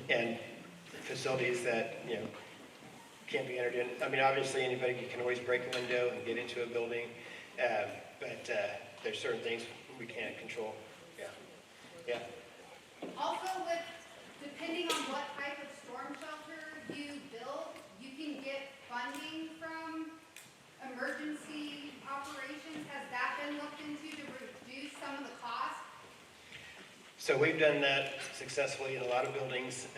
facilities that, you know, can't be entered in. I mean, obviously, anybody can always break a window and get into a building, but there's certain things we can't control. Yeah. Yeah. Also, depending on what type of storm shelter you build, you can get funding from emergency operations. Has that been looked into to reduce some of the cost? So we've done that successfully in a lot of buildings.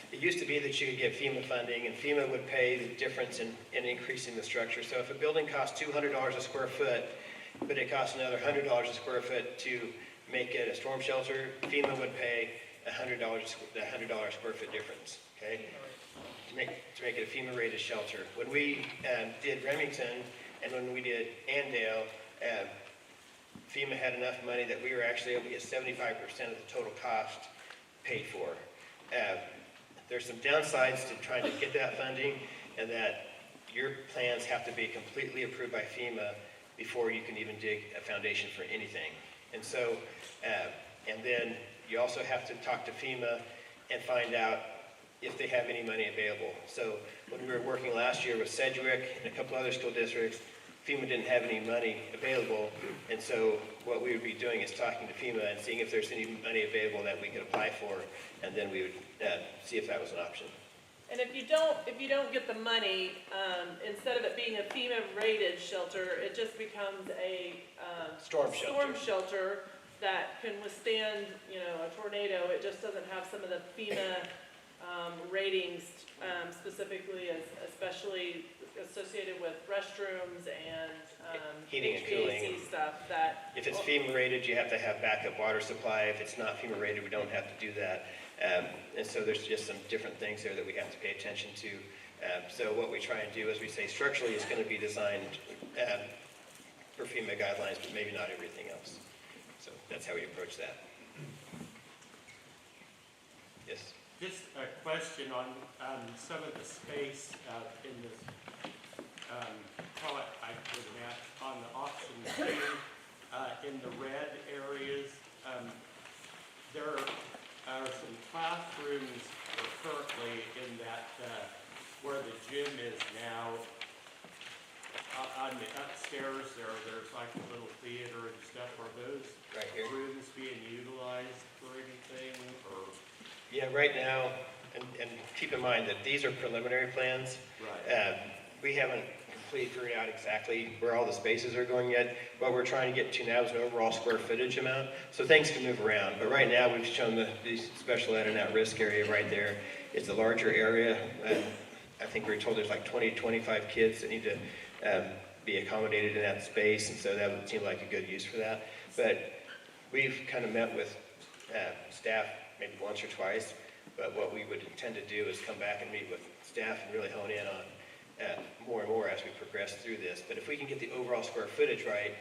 It used to be that you could get FEMA funding, and FEMA would pay the difference in increasing the structure. So if a building costs $200 a square foot, but it costs another $100 a square foot to make it a storm shelter, FEMA would pay $100 square foot difference, okay? To make it a FEMA rated shelter. When we did Remington and when we did Andale, FEMA had enough money that we were actually able to get 75% of the total cost paid for. There's some downsides to trying to get that funding, and that your plans have to be completely approved by FEMA before you can even dig a foundation for anything. And so, and then you also have to talk to FEMA and find out if they have any money available. So when we were working last year with Sedgwick and a couple other school districts, FEMA didn't have any money available, and so what we would be doing is talking to FEMA and seeing if there's any money available that we could apply for, and then we would see if that was an option. And if you don't get the money, instead of it being a FEMA-rated shelter, it just becomes a Storm shelter that can withstand, you know, a tornado. It just doesn't have some of the FEMA ratings, specifically, especially associated with restrooms and Heating and HVAC cooling. stuff. That If it's FEMA rated, you have to have backup water supply. If it's not FEMA rated, we don't have to do that. And so there's just some different things there that we have to pay attention to. So what we try and do is we say structurally it's going to be designed for FEMA guidelines, but maybe not everything else. So that's how we approach that. Yes? Just a question on some of the space in this, call it, I put it at, on the option two, in the red areas, there are some classrooms currently in that, where the gym is now. On the upstairs there's like a little theater and stuff. Are those Right here. rooms being utilized for anything, or? Yeah, right now, and keep in mind that these are preliminary plans. Right. We haven't completely figured out exactly where all the spaces are going yet. What we're trying to get to now is an overall square footage amount, so things can move around. But right now, we've shown the special ed and at-risk area right there. It's a larger area. I think we were told there's like 20, 25 kids that need to be accommodated in that space, and so that would seem like a good use for that. But we've kind of met with staff maybe once or twice, but what we would intend to do is come back and meet with staff and really hone in on more and more as we progress through this. But if we can get the overall square footage right,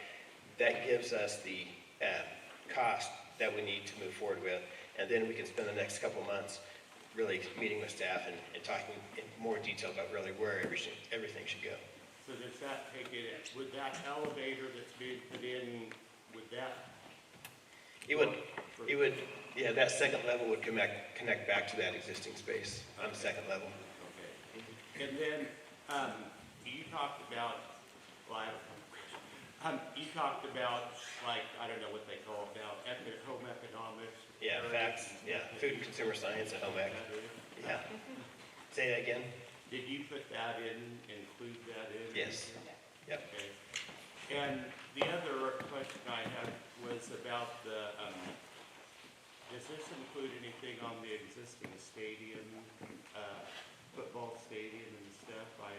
that gives us the cost that we need to move forward with, and then we can spend the next couple months really meeting with staff and talking in more detail about really where everything should go. So does that take it, would that elevator that's being put in, would that? It would, yeah, that second level would connect back to that existing space on the second level. Okay. And then, you talked about, like, I don't know what they call it now, home economics. Yeah, facts, yeah, food and consumer science and home ec. Yeah. Say that again? Did you put that in, include that in? Yes. Yep. Okay. And the other question I had was about the, does this include anything on the existing stadium, football stadium and stuff? I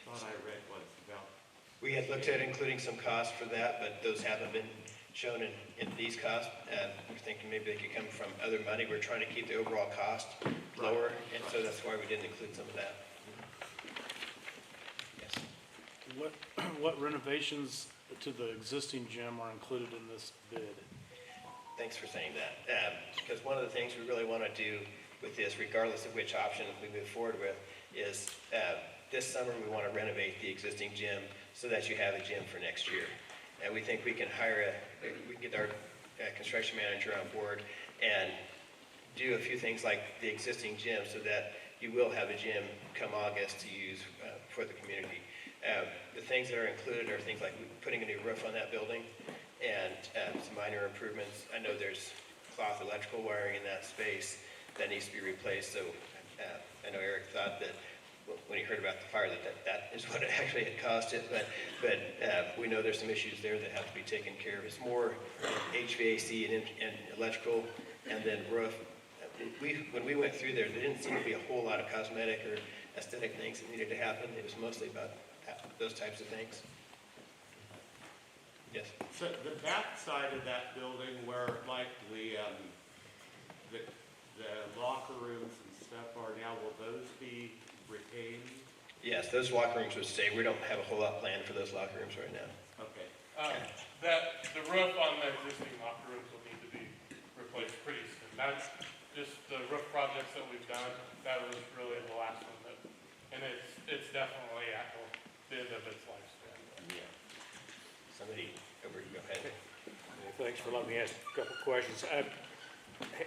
thought I read once about. We had looked at including some costs for that, but those haven't been shown in these costs. We're thinking maybe they could come from other money. We're trying to keep the overall cost lower, and so that's why we didn't include some of that. Yes. What renovations to the existing gym are included in this bid? Thanks for saying that. Because one of the things we really want to do with this, regardless of which option we move forward with, is this summer we want to renovate the existing gym so that you have a gym for next year. And we think we can we can get our construction manager on board and do a few things like the existing gym so that you will have a gym come August to use for the community. The things that are included are things like putting a new roof on that building and some minor improvements. I know there's cloth electrical wiring in that space that needs to be replaced, so I know Eric thought that when he heard about the fire that is what it actually had cost it, but we know there's some issues there that have to be taken care of. It's more HVAC and electrical, and then roof. When we went through there didn't seem to be a whole lot of cosmetic or aesthetic things that needed to happen. It was mostly about those types of things. Yes? So the back side of that building where like the locker rooms and stuff are now, will those be retained? Yes, those locker rooms would stay. We don't have a whole lot planned for those locker rooms right now. Okay. The roof on the existing locker rooms will need to be replaced pretty soon. That's just the roof projects that we've done. That was really the last one, and it's definitely at the end of its lifespan. Yeah. Somebody over, go ahead. Thanks for letting me ask a couple questions.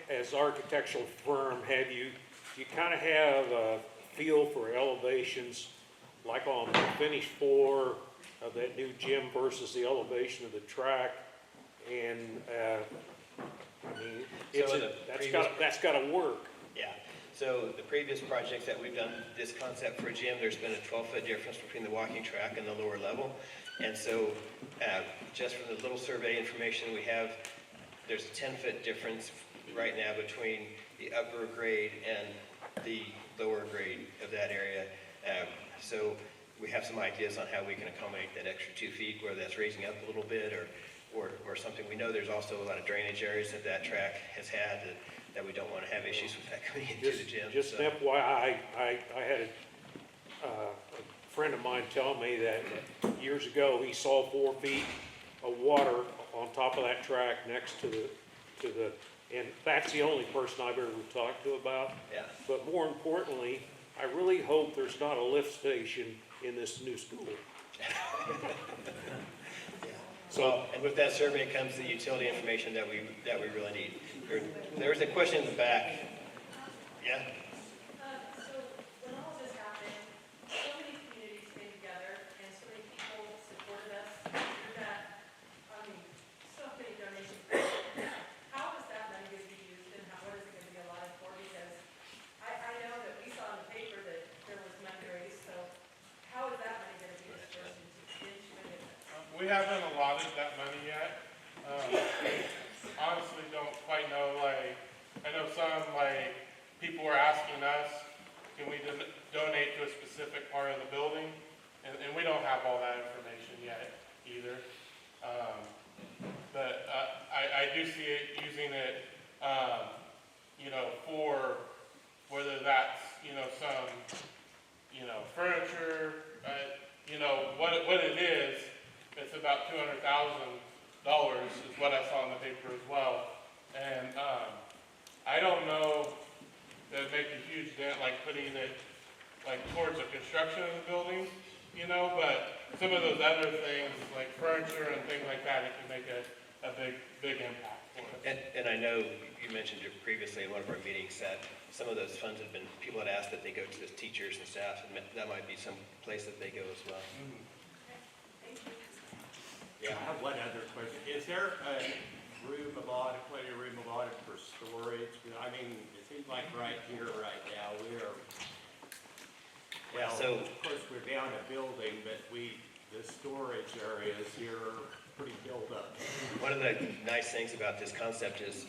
As architectural firm, do you kind of have a feel for elevations, like on the finished floor of that new gym versus the elevation of the track? And, I mean, that's got to work. Yeah. So the previous projects that we've done, this concept for a gym, there's been a 12-foot difference between the walking track and the lower level. And so just from the little survey information we have, there's a 10-foot difference right now between the upper grade and the lower grade of that area. So we have some ideas on how we can accommodate that extra 2 feet, whether that's raising up a little bit or something. We know there's also a lot of drainage areas that track has had that we don't want to have issues with that coming into the gym. Just an FYI, I had a friend of mine tell me that years ago he saw 4 feet of water on top of that track next to the, and that's the only person I've ever talked to about. Yeah. But more importantly, I really hope there's not a lift station in this new school. So, and with that survey comes the utility information that we really need. There was a question in the back. Yeah? So when all of this happened, so many communities came together and so many people supported us through that. I mean, so many donations. How is that money going to be used and what is it going to be allotted for? Because I know that we saw in the paper that there was money raised, so how is that money going to be dispersed into it? We haven't allotted that money yet. Honestly, don't quite know. Like, I know some people were asking us, can we donate to a specific part of the building? And we don't have all that information yet either. But I do see it using it, for whether that's some furniture. What it is. It's about $200,000 is what I saw in the paper as well. And I don't know that it'd make a huge dent, like putting it towards the construction of the building, but some of those other things, like furniture and things like that, it can make a big impact for us. And I know you mentioned it previously in one of our meetings that some of those funds people had asked that they go to the teachers and staff, and that might be some place that they go as well. Mm-hmm. Yeah. I have one other question. Is there plenty of room allotted for storage? I mean, it seems like right here, right now, of course, we're down a building, but the storage areas here are pretty built up. One of the nice things about this concept is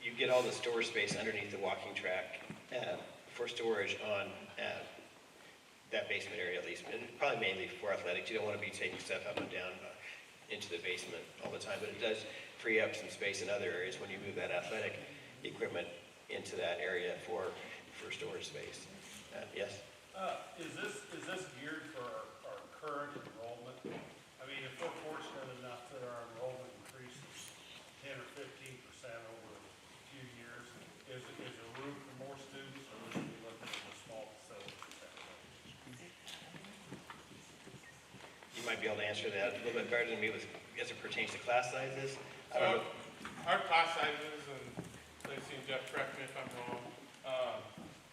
you get all the storage space underneath the walking track for storage on that basement area at least, and probably mainly for athletics. You don't want to be taking stuff up and down into the basement all the time, but it does free up some space in other areas when you move that athletic equipment into that area for storage space. Yes? Is this geared for our current enrollment? I mean, if we're fortunate enough that our enrollment increases 10 or 15% over a few years, is there room for more students, or should we look at the small facilities that way? You might be able to answer that a little bit better than me as it pertains to class sizes. I don't know. Our class sizes, and Lacey and Jeff, correct me if I'm wrong,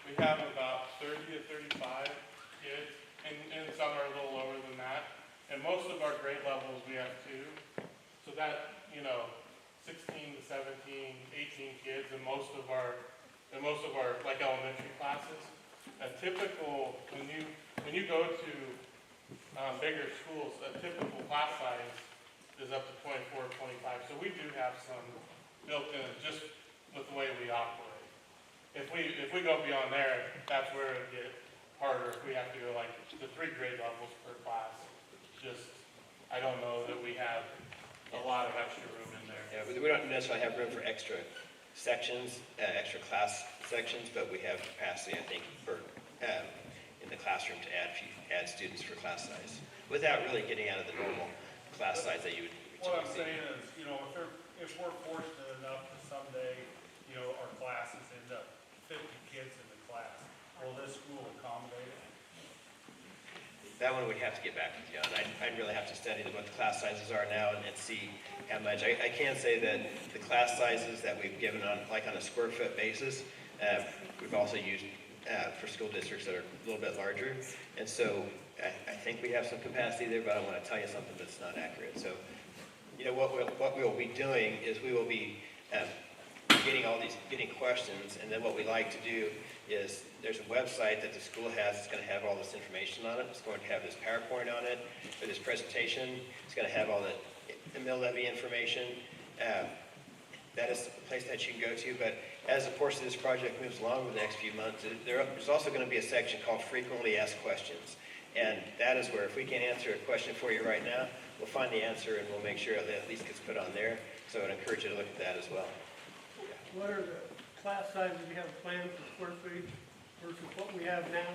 we have about 30 to 35 kids, and some are a little lower than that. And most of our grade levels, we have 2. So that, 16 to 17, 18 kids in most of our like elementary classes. A typical, when you go to bigger schools, a typical class size is up to 24 or 25. So we do have some built in just with the way we operate. If we go beyond there, that's where it get harder. If we have to go like the 3 grade levels per class, I don't know that we have a lot of extra room in there. Yeah, we don't necessarily have room for extra sections, extra class sections, but we have capacity, I think, in the classroom to add students for class size, without really getting out of the normal class size that you would What I'm typically see. saying is, if we're fortunate enough to someday, our classes end up 50 kids in the class, will this school accommodate it? That one we'd have to get back with you on. I'd really have to study what the class sizes are now and see how much. I can say that the class sizes that we've given on a square foot basis, we've also used for school districts that are a little bit larger. And so I think we have some capacity there, but I don't want to tell you something that's not accurate. So, what we'll be doing is we will be getting questions, and then what we like to do is there's a website that the school has. It's going to have all this information on it. It's going to have this PowerPoint on it for this presentation. It's going to have all the mill levy information. That is the place that you can go to. But as the course of this project moves along over the next few months, there's also going to be a section called Frequently Asked Questions. And that is where if we can't answer a question for you right now, we'll find the answer and we'll make sure that at least gets put on there. So I'd encourage you to look at that as well. What are the class sizes you have planned for square feet versus what we have now?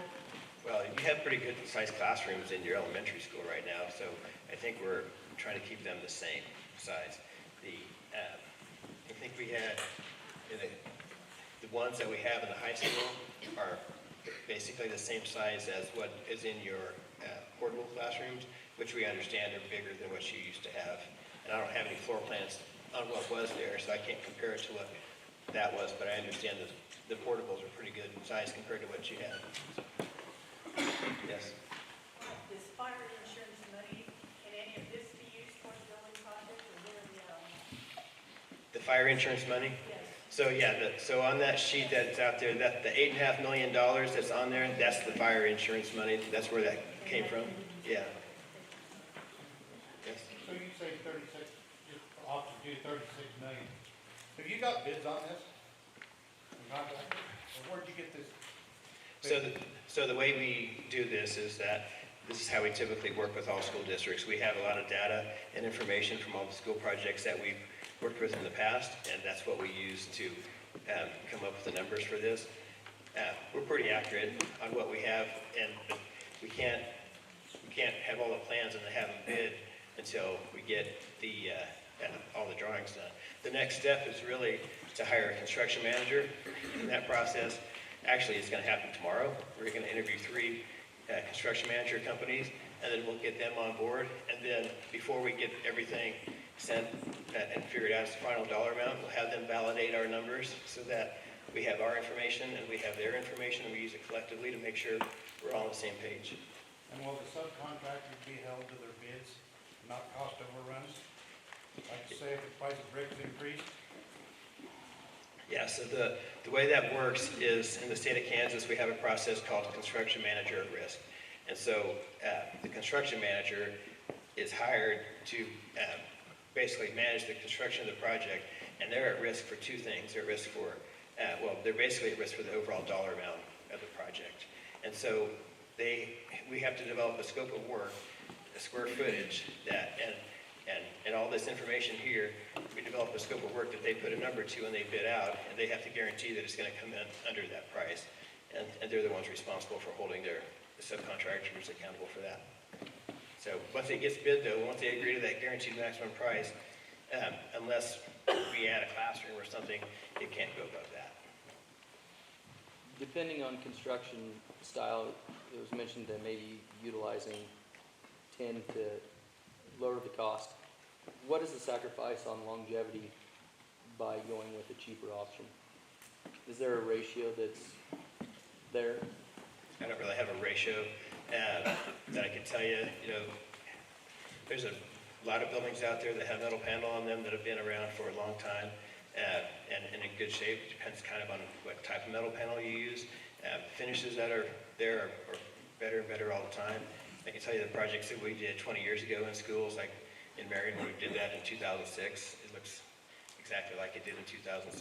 Well, you have pretty good sized classrooms in your elementary school right now, so I think we're trying to keep them the same size. I think we had, the ones that we have in the high school are basically the same size as what is in your portable classrooms, which we understand are bigger than what you used to have. And I don't have any floor plans on what was there, so I can't compare it to what that was, but I understand that the portables are pretty good size compared to what you had. Yes? This fire insurance money, can any of this be used towards building projects, or where The fire insurance money? Yes. So yeah, so on that sheet that's out there, that the $8.5 million that's on there, that's the fire insurance money. That's where that came from. Yeah. Yes. So you say 36, just option do 36 million. Have you got bids on this? Or where'd you get this? So the way we do this is that this is how we typically work with all school districts. We have a lot of data and information from all the school projects that we've worked with in the past, and that's what we use to come up with the numbers for this. We're pretty accurate on what we have, and we can't have all the plans and have them bid until we get all the drawings done. The next step is really to hire a construction manager. In that process, actually it's going to happen tomorrow. We're going to interview 3 construction manager companies, and then we'll get them on board. And then before we get everything sent and figured out as the final dollar amount, we'll have them validate our numbers so that we have our information and we have their information, and we use it collectively to make sure we're all on the same page. And will the subcontractors be held to their bids, not cost overruns? Like to say if the price of bricks increased? Yeah, so the way that works is in the state of Kansas, we have a process called construction manager at risk. And so the construction manager is hired to basically manage the construction of the project, and they're at risk for 2 things. They're at risk for, they're basically at risk for the overall dollar amount of the project. And so we have to develop a scope of work, a square footage and all this information here. We develop a scope of work that they put a number to and they bid out, and they have to guarantee that it's going to come in under that price. And they're the ones responsible for holding their subcontractors accountable for that. So once it gets bid though, once they agree to that guaranteed maximum price, unless we add a classroom or something, it can't go above that. Depending on construction style, it was mentioned that maybe utilizing tin to lower the cost. What is the sacrifice on longevity by going with a cheaper option? Is there a ratio that's there? I don't really have a ratio that I can tell you. You know, there's a lot of buildings out there that have metal panel on them that have been around for a long time and in good shape. It depends kind of on what type of metal panel you use. Finishes that are there are better and better all the time. I can tell you the projects that we did 20 years ago in schools, like in Marion, when we did that in 2006, it looks exactly like it did in 2006.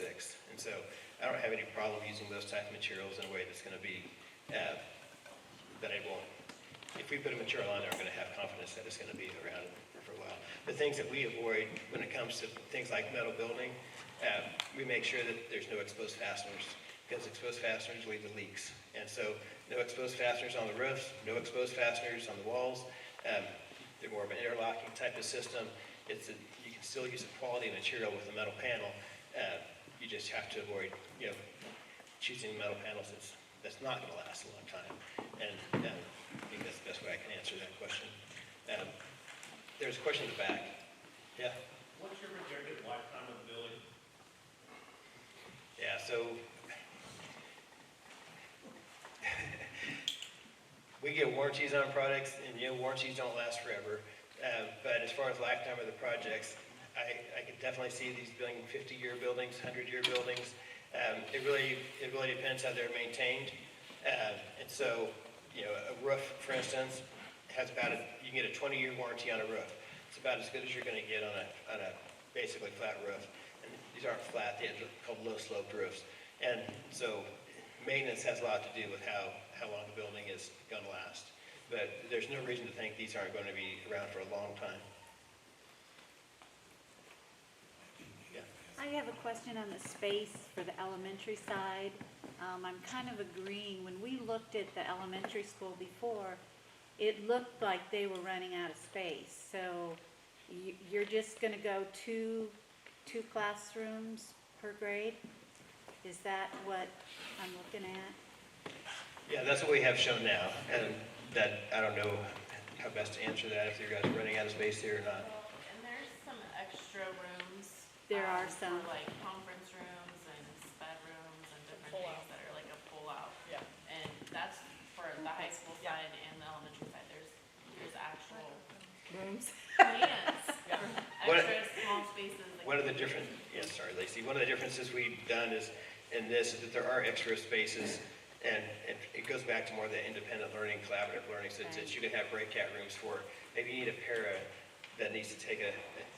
And so I don't have any problem using those type of materials in a way that's going to be, that I won't, if we put a material on there, I'm going to have confidence that it's going to be around for a while. The things that we avoid when it comes to things like metal building, we make sure that there's no exposed fasteners, because exposed fasteners lead to leaks. And so no exposed fasteners on the roofs, no exposed fasteners on the walls. They're more of an interlocking type of system. You can still use a quality material with a metal panel. You just have to avoid, choosing metal panels that's not going to last a long time. And I think that's the best way I can answer that question. There's a question in the back. Yeah? What's your projected lifetime of the building? Yeah, so we get warranties on products, and warranties don't last forever. But as far as lifetime of the projects, I could definitely see these being 50-year buildings, 100-year buildings. It really depends how they're maintained. And so, a roof, for instance, has you can get a 20-year warranty on a roof. It's about as good as you're going to get on a basically flat roof. And these aren't flat; they're called low-sloped roofs. And so, maintenance has a lot to do with how long the building is going to last. But there's no reason to think these aren't going to be around for a long time. Yeah. I have a question on the space for the elementary side. I'm kind of agreeing, when we looked at the elementary school before, it looked like they were running out of space. So you're just going to go two classrooms per grade? Is that what I'm looking at? Yeah, that's what we have shown now, and that, I don't know how best to answer that, if you guys are running out of space here or not. And there's some extra rooms. There are for, some. like conference rooms and sped rooms and different things that are like a pull-out. Yeah. And that's for the high school side and the elementary side. There's actual Rooms. plans Yeah. for extra small spaces. Like One of the Lacey, one of the differences we've done is in this, is that there are extra spaces, and it goes back to more of the independent learning, collaborative learning, so that you can have breakout rooms for, maybe you need a para that needs to take a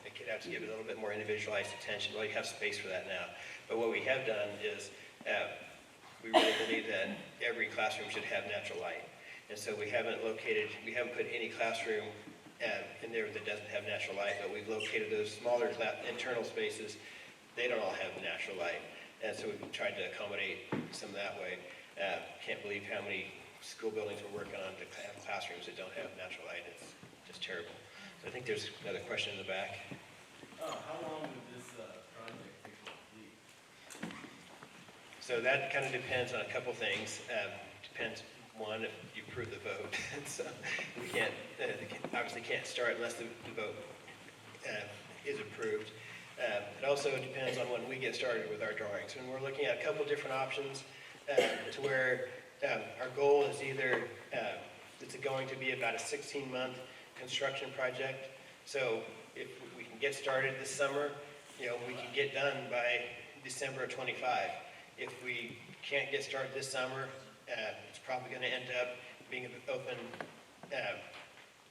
kid out to give it a little bit more individualized attention. Well, you have space for that now. But what we have done is, we really believe that every classroom should have natural light. And so we haven't put any classroom in there that doesn't have natural light, but we've located those smaller internal spaces. They don't all have natural light. And so we've tried to accommodate some that way. Can't believe how many school buildings we're working on to have classrooms that don't have natural light. It's just terrible. So I think there's another question in the back. How long would this project take to complete? So that kind of depends on a couple things. Depends, one, if you approve the vote. So we obviously can't start unless the vote is approved. It also depends on when we get started with our drawings. And we're looking at a couple different options to where our goal is either, it's going to be about a 16-month construction project. So if we can get started this summer, we can get done by December of 25. If we can't get started this summer, it's probably going to end up being open,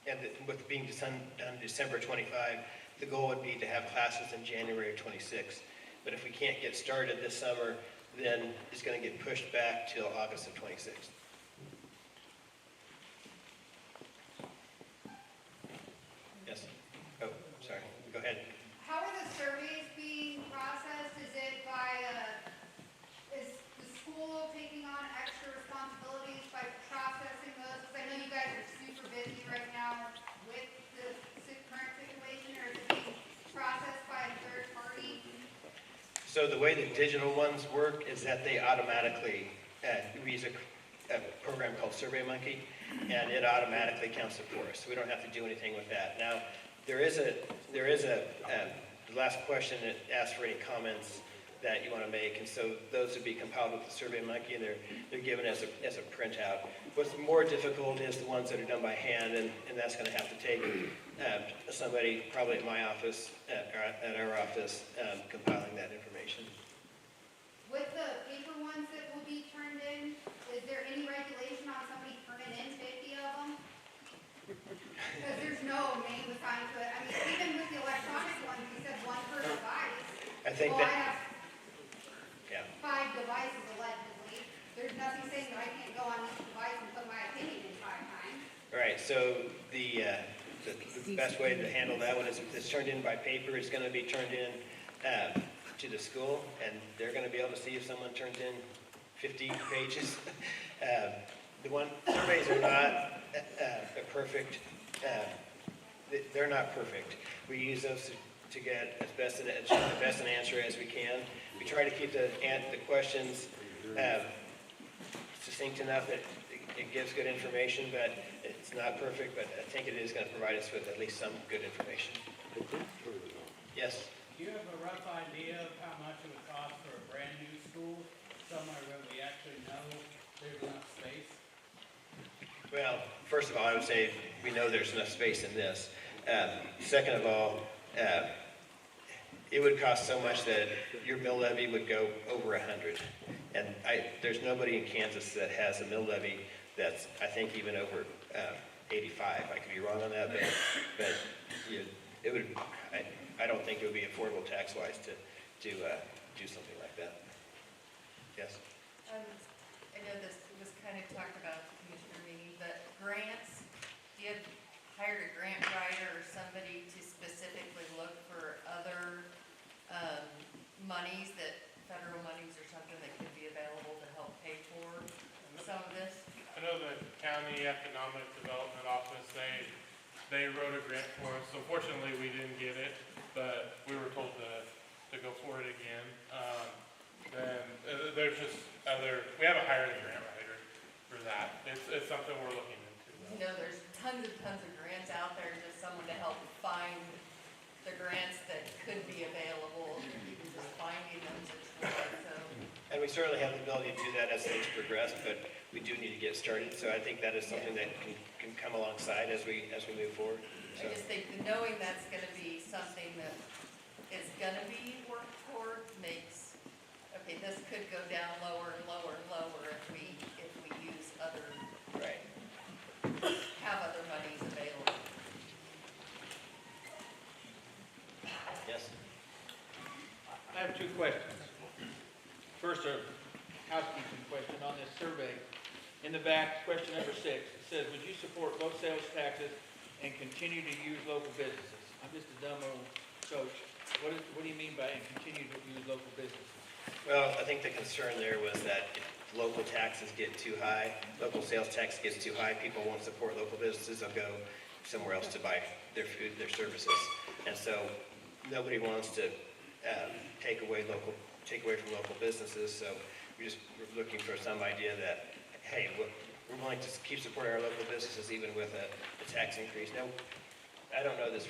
and with being done December 25, the goal would be to have classes in January of 26. But if we can't get started this summer, then it's going to get pushed back till August of 26. Yes? Oh, sorry. Go ahead. How are the surveys being processed? Is it is the school taking on extra responsibilities by processing those? Because I know you guys are super busy right now with So the way that digital ones work is that they automatically, we use a program called SurveyMonkey, and it automatically counts it for us. So we don't have to do anything with that. Now, there is a the last question that asks for any comments that you want to make, and so those would be compiled with the SurveyMonkey, and they're given as a printout. What's more difficult is the ones that are done by hand, and that's going to have to take somebody probably at my office, or at our office, compiling that information. With the paper ones that will be turned in, is there any regulation on somebody turning in 50 of them? Because there's no name assigned to it. I mean, even with the electronic ones, you said one per device. I think Well, that, I have yeah. 5 devices allegedly. There's nothing saying that I can't go on each device and put my opinion in 5 times. All right, so the best way to handle that one is if it's turned in by paper, it's going to be turned in to the school, and they're going to be able to see if someone turns in 50 pages. Surveys are not perfect. They're not perfect. We use those to get the best an answer as we can. We try to keep the questions succinct enough that it gives good information, but it's not perfect, but I think it is going to provide us with at least some good information. Yes? Do you have a rough idea of how much it would cost for a brand new school, somewhere where we actually know there's enough space? Well, first of all, I would say we know there's enough space in this. Second of all, it would cost so much that your mill levy would go over 100. And there's nobody in Kansas that has a mill levy that's, I think, even over 85. I could be wrong on that, but it would. I don't think it would be affordable tax-wise to do something like that. Yes. I know this was kind of talked about at the commissioner meeting, but grants, do you have hired a grant writer or somebody to specifically look for other monies, that federal monies or something that could be available to help pay for some of this? I know the County Economic Development Office, they wrote a grant for us. So fortunately, we didn't get it, but we were told to go for it again. Then there's just we haven't hired a grant writer for that. It's something we're looking into. You know, there's tons of grants out there, just someone to help find the grants that could be available, even just finding them so. And we certainly have the ability to do that as things progress, but we do need to get started. So I think that is something that can come alongside as we move forward. So. I just think that knowing that's gonna be something that is gonna be worked toward makes, okay, this could go down lower and lower and lower if we use other, Right. have other monies available. Yes. I have 2 questions. First, a housekeeping question on this survey. In the back, question number 6, it says, would you support low sales taxes and continue to use local businesses? I'm just a dumb old coach. What do you mean by and continue to use local businesses? Well, I think the concern there was that if local taxes get too high, local sales tax gets too high, people won't support local businesses, they'll go somewhere else to buy their food, their services. And so nobody wants to take away from local businesses, so we're looking for some idea that, hey, we're willing to keep supporting our local businesses even with a tax increase. Now, I don't know this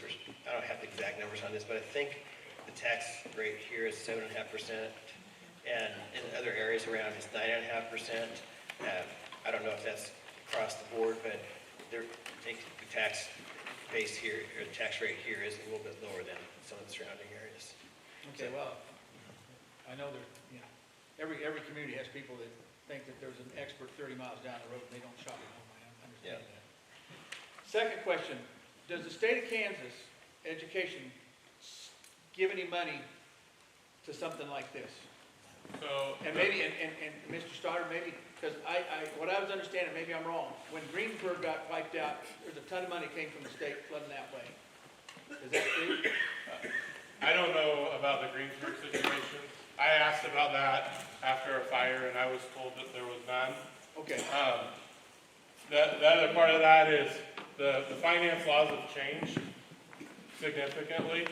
I don't have the exact numbers on this, but I think the tax rate here is 7.5%, and in other areas around it's 9.5%. I don't know if that's across the board, but I think the tax base here, or the tax rate here is a little bit lower than some of the surrounding areas. Okay, well, I know every community has people that think that there's an expert 30 miles down the road and they don't shop at home. I understand that. Second question, does the state of Kansas education give any money to something like this? So, And maybe, and Mr. Stoddard, maybe, because what I was understanding, maybe I'm wrong, when Greensburg got wiped out, there's a ton of money came from the state flooding that way. Is that true? I don't know about the Greensburg situation. I asked about that after a fire, and I was told that there was none. Okay. The other part of that is the finance laws have changed significantly.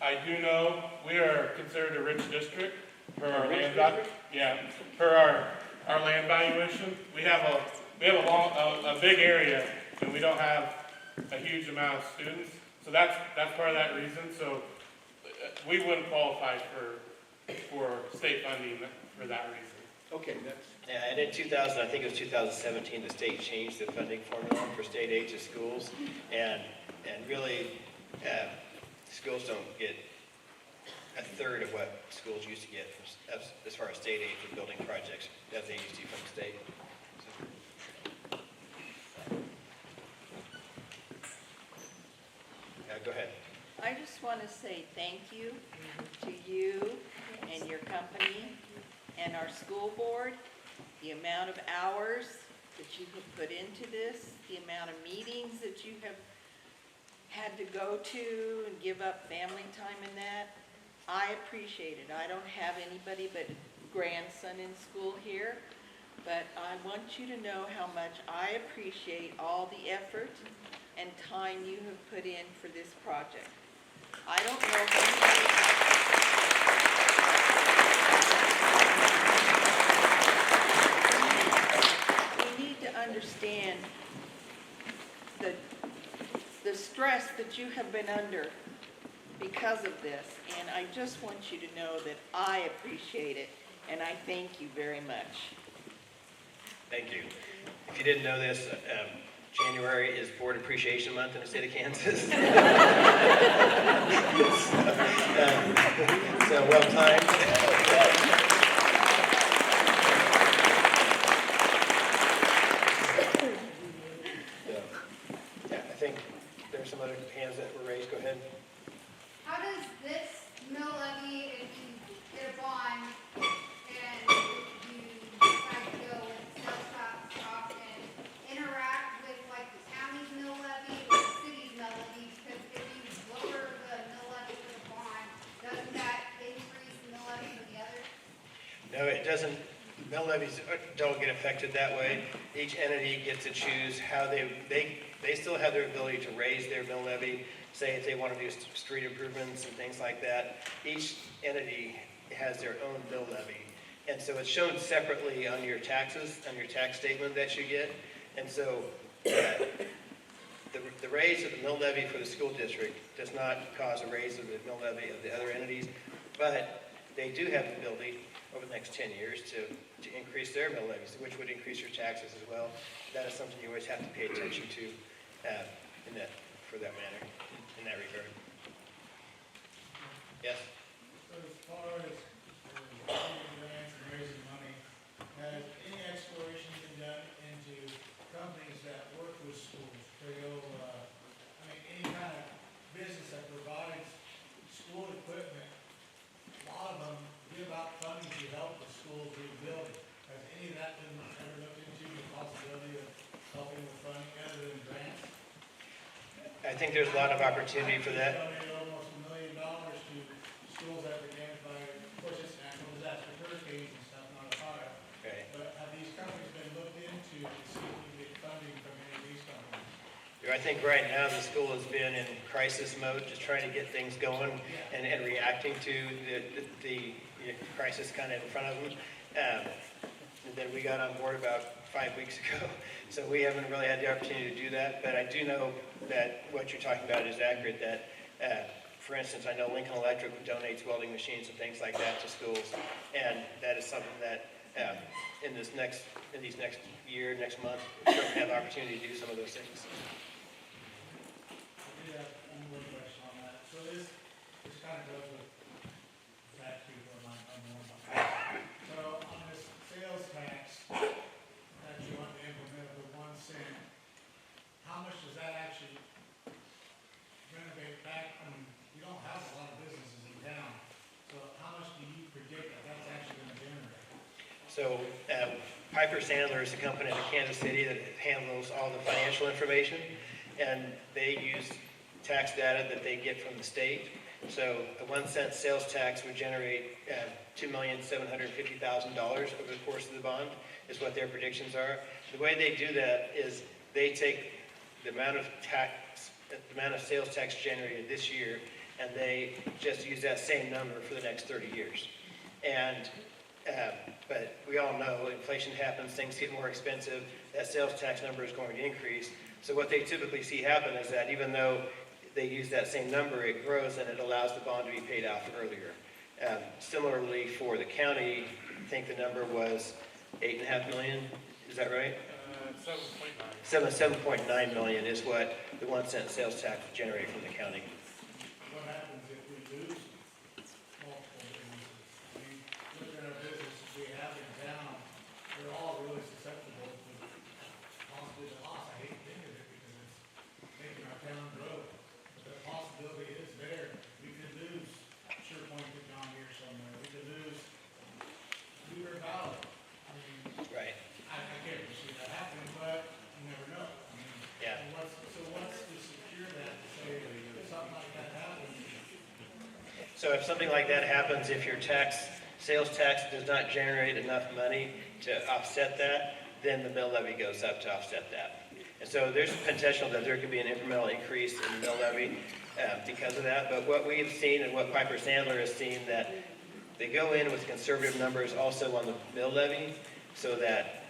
I do know we are considered a rich district per our rich land value. Yeah, per our land valuation. We have a big area, and we don't have a huge amount of students. So that's part of that reason. So we wouldn't qualify for state funding for that reason. Okay, that's, Yeah, and in 2000, I think it was 2017, the state changed the funding formula for state aid to schools, and really, schools don't get a third of what schools used to get as far as state aid for building projects as they used to from the state. Go ahead. I just want to say thank you to you and your company and our school board, the amount of hours that you have put into this, the amount of meetings that you have had to go to and give up family time in that. I appreciate it. I don't have anybody but grandson in school here, but I want you to know how much I appreciate all the effort and time you have put in for this project. I don't know if anybody... We need to understand the stress that you have been under because of this, and I just want you to know that I appreciate it, and I thank you very much. Thank you. If you didn't know this, January is Board Appreciation Month in the state of Kansas. So well timed. Yeah, I think there's some other hands that were raised. Go ahead. How does this mill levy, if you get a bond and you decide to go with sales tax off and interact with like the county's mill levy or the city's mill levy? Because if you lower the mill levy for the bond, doesn't that increase the mill levy for the other? No, it doesn't. Mill levies don't get affected that way. Each entity gets to choose how they still have their ability to raise their mill levy. Say if they want to do street improvements and things like that, each entity has their own mill levy. And so it's shown separately on your taxes, on your tax statement that you get. And so the raise of the mill levy for the school district does not cause a raise of the mill levy of the other entities, but they do have the ability over the next 10 years to increase their mill levies, which would increase your taxes as well. That is something you always have to pay attention to for that matter, in that regard. Yes? So as far as getting grants and raising money, has any exploration been done into companies that work with schools? Any kind of business that provides school equipment, a lot of them give out funding to help the schools rebuild. Has any of that been ever looked into, the possibility of helping with funding other than grants? I think there's a lot of opportunity for that. Donated almost $1 million to schools that were damaged by, of course, it's natural disaster, hurricanes and stuff, not a fire. Okay. But have these companies been looked into to see if we can get funding from any of these companies? I think right now the school has been in crisis mode, just trying to get things going and reacting to the crisis kind of in front of them. And then we got on board about 5 weeks ago, so we haven't really had the opportunity to do that. But I do know that what you're talking about is accurate, that for instance, I know Lincoln Electric donates welding machines and things like that to schools, and that is something that in these next year, next month, we're going to have the opportunity to do some of those things. I have one more question on that. So this kind of goes with tax people and I'm more about that. So on this sales tax that you want to implement with 1 cent, how much does that actually renovate back? I mean, you don't have a lot of businesses in town, so how much do you predict that that's actually going to generate? So Piper Sandler is a company in Kansas City that handles all the financial information, and they use tax data that they get from the state. So a 1 cent sales tax would generate $2,750,000 over the course of the bond, is what their predictions are. The way they do that is they take the amount of sales tax generated this year, and they just use that same number for the next 30 years. And, but we all know inflation happens, things get more expensive, that sales tax number is going to increase. So what they typically see happen is that even though they use that same number, it grows and it allows the bond to be paid off earlier. Similarly, for the county, I think the number was 8.5 million, is that right? 7.9. 7.9 million is what the 1 cent sales tax would generate from the county. What happens if we lose multiple businesses? I mean, look at our businesses we have in town, they're all really susceptible to possibly the loss. I hate to think of it because it's making our town grow. But the possibility is there. We could lose Sure Point to John Deere somewhere. We could lose Beaver Valley. I mean, Right. I can't foresee that happening, but you never know. I mean, Yeah. so what's to secure that, to say if something like that happens? So if something like that happens, if your sales tax does not generate enough money to offset that, then the mill levy goes up to offset that. And so there's potential that there could be an incremental increase in the mill levy because of that. But what we've seen and what Piper Sandler has seen, that they go in with conservative numbers also on the mill levy, so that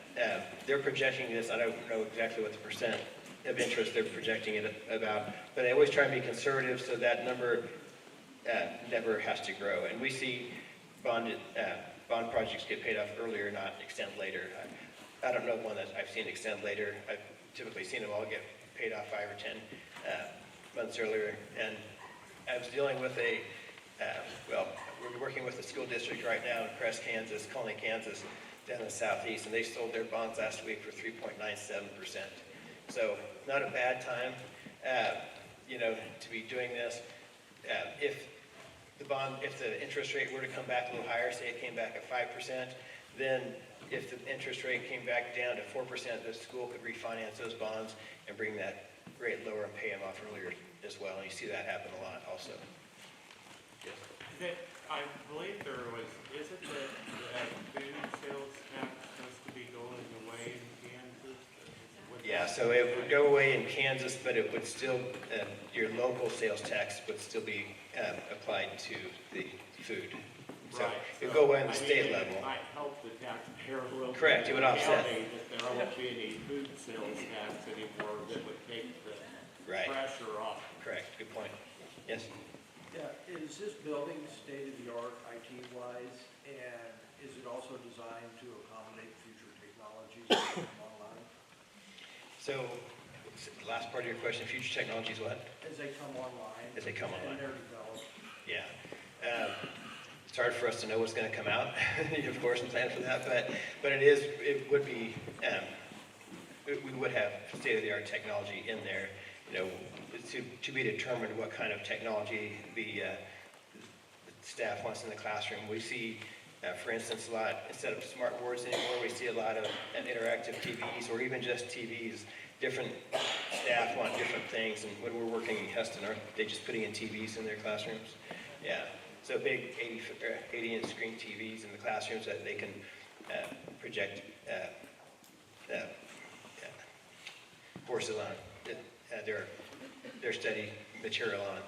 they're projecting this, I don't know exactly what the percent of interest they're projecting it about, but they always try and be conservative so that number never has to grow. And we see bond projects get paid off earlier, not extend later. I don't know one that I've seen extend later. I've typically seen them all get paid off 5 or 10 months earlier. And I was dealing with we're working with a school district right now in Crest, Kansas, Colony, Kansas, down in the southeast, and they sold their bonds last week for 3.97%. So not a bad time, to be doing this. If the interest rate were to come back a little higher, say it came back at 5%, then if the interest rate came back down to 4%, the school could refinance those bonds and bring that rate lower and pay them off earlier as well. And you see that happen a lot also. Yes. I believe isn't that food sales tax supposed to be going away in Kansas? Yeah, so it would go away in Kansas, but it would still, your local sales tax would still be applied to the food. So it would go away on the state level. It might help the taxpayer a little. Correct, it would offset. That there won't be any food sales tax anymore that would take the pressure off. Correct, good point. Yes? Yeah, is this building state-of-the-art IT-wise, and is it also designed to accommodate future technologies that come online? So, the last part of your question, future technologies what? As they come online. As they come online. And they're developed. Yeah. It's hard for us to know what's going to come out, of course, and plan for that, but it would be, we would have state-of-the-art technology in there, to be determined what kind of technology the staff wants in the classroom. We see, for instance, a lot, instead of smart boards anymore, we see a lot of interactive TVs, or even just TVs. Different staff want different things, and when we're working in Heston, aren't they just putting in TVs in their classrooms? Yeah, so big 80-inch screen TVs in the classrooms that they can project courses on, their study material on.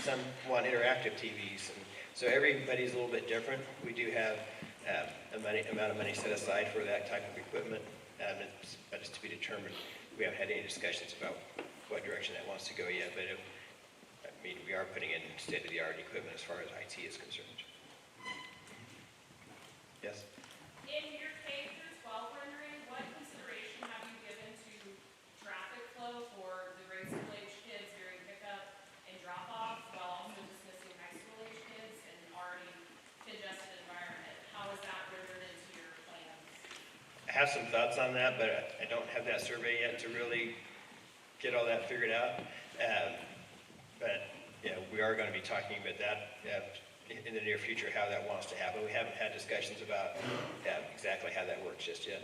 Some want interactive TVs, and so everybody's a little bit different. We do have amount of money set aside for that type of equipment, but it's to be determined. We haven't had any discussions about what direction that wants to go yet, but we are putting in state-of-the-art equipment as far as IT is concerned. Yes? In your K through 12 rendering, what consideration have you given to traffic flow for the grade school age kids during pickup and drop off, while also dismissing high school age kids in an already congested environment? How is that rendered into your plans? I have some thoughts on that, but I don't have that survey yet to really get all that figured out. But we are going to be talking about that in the near future, how that wants to happen. We haven't had discussions about exactly how that works just yet.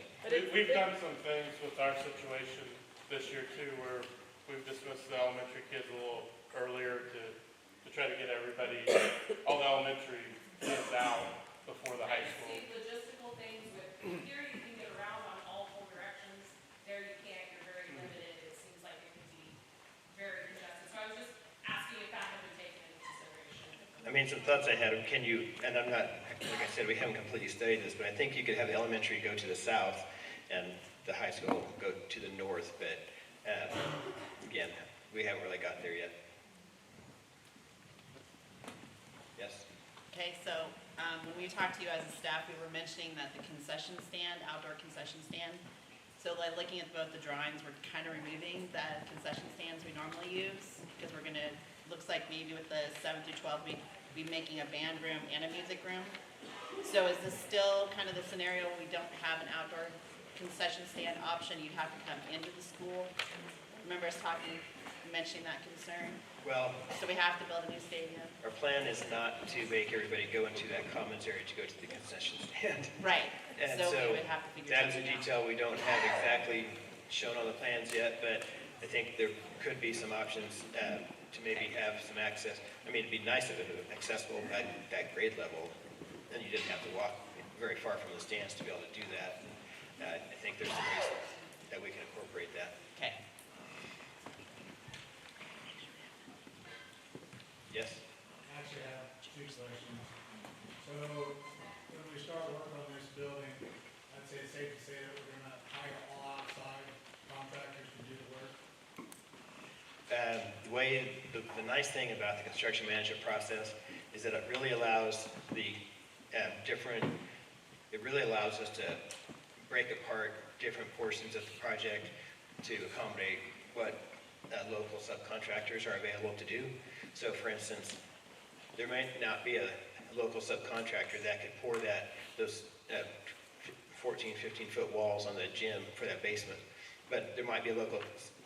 We've done some things with our situation this year too, where we've dismissed the elementary kids a little earlier to try to get everybody, all the elementary kids out before the high school. See, logistical things with, here you can get around on all 4 directions, there you can't, you're very limited, it seems like it could be very congested. So I was just asking if that had been taken mean, some thoughts I had, can you, and I'm not, like I said, we haven't completely studied this, but I think you could have the elementary go to the south and the high school go to the north, but, again, we haven't really got there yet. Yes? Okay, so, when we talked to you as a staff, we were mentioning that the concession stand, outdoor concession stand, so like looking at both the drawings, we're kind of removing the concession stands we normally use, because we're gonna, looks like maybe with the 7 through 12, we'd be making a band room and a music room. So is this still kind of the scenario, we don't have an outdoor concession stand option, you'd have to come into the school? Remember us talking, mentioning that concern? Well, So we have to build a new stadium? our plan is not to make everybody go into that commons area to go to the concession stand. Right, And so so we would have to figure that is a something out. detail we don't have exactly shown on the plans yet, but I think there could be some options to maybe have some access. I mean, it'd be nice if it was accessible at that grade level, and you didn't have to walk very far from the stands to be able to do that. I think there's some ways that we can incorporate that. Okay. Yes? I actually have two questions. So, when we start working on this building, I'd say it's safe to say that we're gonna hire all outside contractors to do the work. The nice thing about the construction management process is that it really allows it really allows us to break apart different portions of the project to accommodate what local subcontractors are available to do. So for instance, there might not be a local subcontractor that could pour those 14, 15-foot walls on the gym for that basement. But there might be a local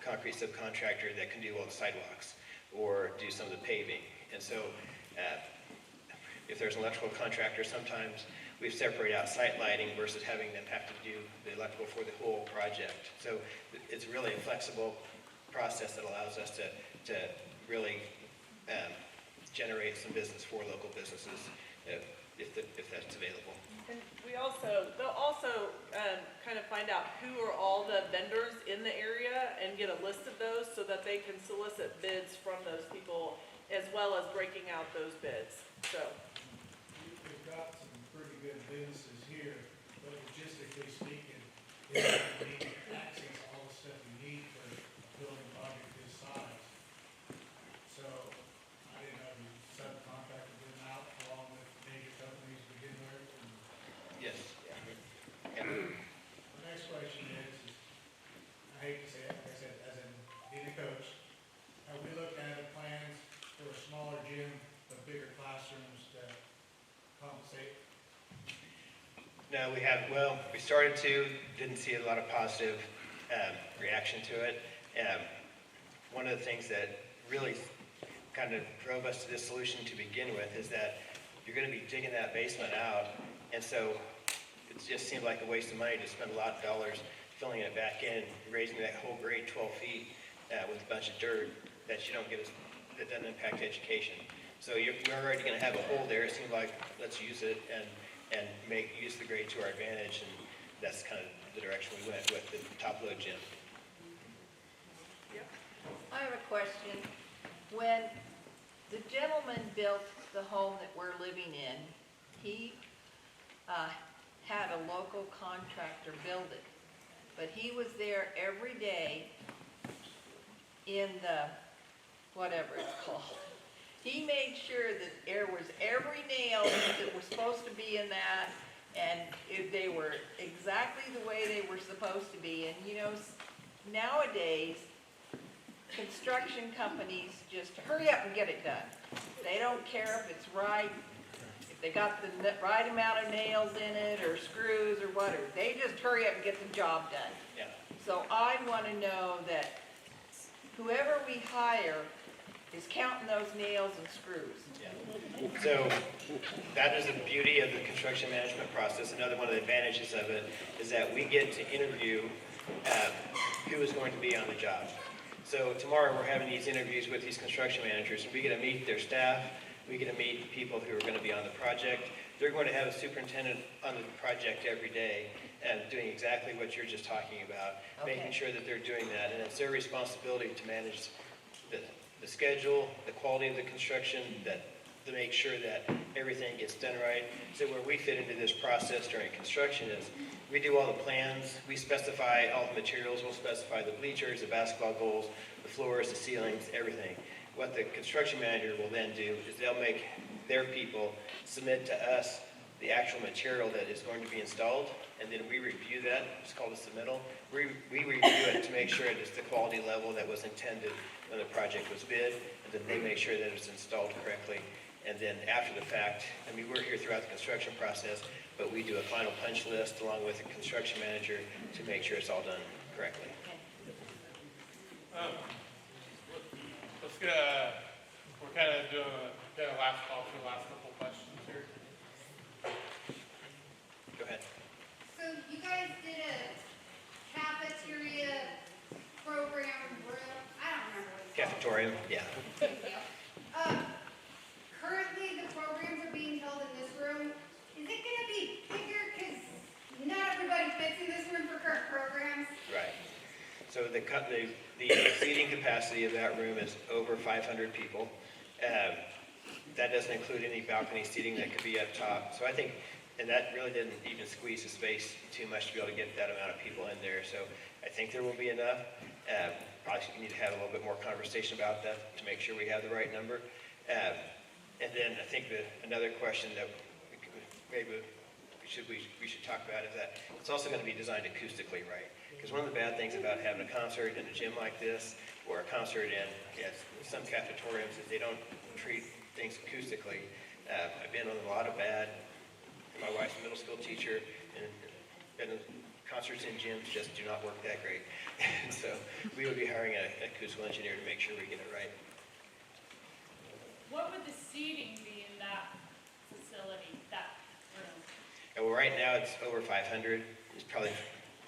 concrete subcontractor that can do all the sidewalks or do some of the paving. And so if there's an electrical contractor, sometimes we separate out site lighting versus having them have to do the electrical for the whole project. So it's really a flexible process that allows us to really generate some business for local businesses if that's available. And they'll also kind of find out who are all the vendors in the area and get a list of those so that they can solicit bids from those people as well as breaking out those bids, so. We've got some pretty good businesses here, but logistically speaking, we need to access all the stuff we need for a building project this size. So, I didn't know if you subcontracted them out along with major companies to begin with. Yes. The next question is, I hate to say it, like I said, as in being a coach, have we looked at plans for a smaller gym, but bigger classrooms to compensate? No, we started to, didn't see a lot of positive reaction to it. One of the things that really kind of drove us to this solution to begin with is that you're going to be digging that basement out, and so it just seemed like a waste of money to spend a lot of dollars filling it back in, raising that whole grade 12 feet with a bunch of dirt that that doesn't impact education. So we're already going to have a hole there. It seemed like let's use it and use the grade to our advantage, and that's kind of the direction we went with the top load gym. I have a question. When the gentleman built the home that we're living in, he had a local contractor build it, but he was there every day in the, whatever it's called. He made sure that there was every nail that was supposed to be in that, and if they were exactly the way they were supposed to be. And you know, nowadays, construction companies just hurry up and get it done. They don't care if it's right, if they got the right amount of nails in it or screws or whatever. They just hurry up and get the job done. Yeah. So I want to know that whoever we hire is counting those nails and screws. Yeah. So that is the beauty of the construction management process. Another one of the advantages of it is that we get to interview who is going to be on the job. So tomorrow we're having these interviews with these construction managers, and we get to meet their staff, we get to meet people who are going to be on the project. They're going to have a superintendent on the project every day and doing exactly what you're just talking about, making sure that they're doing that. And it's their responsibility to manage the schedule, the quality of the construction, that to make sure that everything gets done right. So where we fit into this process during construction is we do all the plans, we specify all the materials, we'll specify the bleachers, the basketball goals, the floors, the ceilings, everything. What the construction manager will then do is they'll make their people submit to us the actual material that is going to be installed, and then we review that. It's called a submittal. We review it to make sure it is the quality level that was intended when the project was bid, and then they make sure that it's installed correctly. And then after the fact, I mean, we're here throughout the construction process, but we do a final punch list along with the construction manager to make sure it's all done correctly. Let's get, we're kind of doing a last call for the last couple questions here. Go ahead. So you guys did a cafeteria program room, I don't remember what it's called. Cafetorium, yeah. Thank you. Currently, the programs are being held in this room. Is it gonna be bigger? Cause not everybody fits in this room for current programs. Right. So the seating capacity of that room is over 500 people. That doesn't include any balcony seating that could be up top. So I think, and that really didn't even squeeze the space too much to be able to get that amount of people in there. So I think there will be enough. Probably need to have a little bit more conversation about that to make sure we have the right number. And then I think another question that maybe we should talk about is that it's also going to be designed acoustically right. Because one of the bad things about having a concert in a gym like this, or a concert in some cafetoriums, is they don't treat things acoustically. I've been on a lot of bad, my wife's a middle school teacher, and concerts in gyms just do not work that great. And so we would be hiring an acoustical engineer to make sure we get it right. What would the seating be in that facility, that room? And well, right now it's over 500. It's probably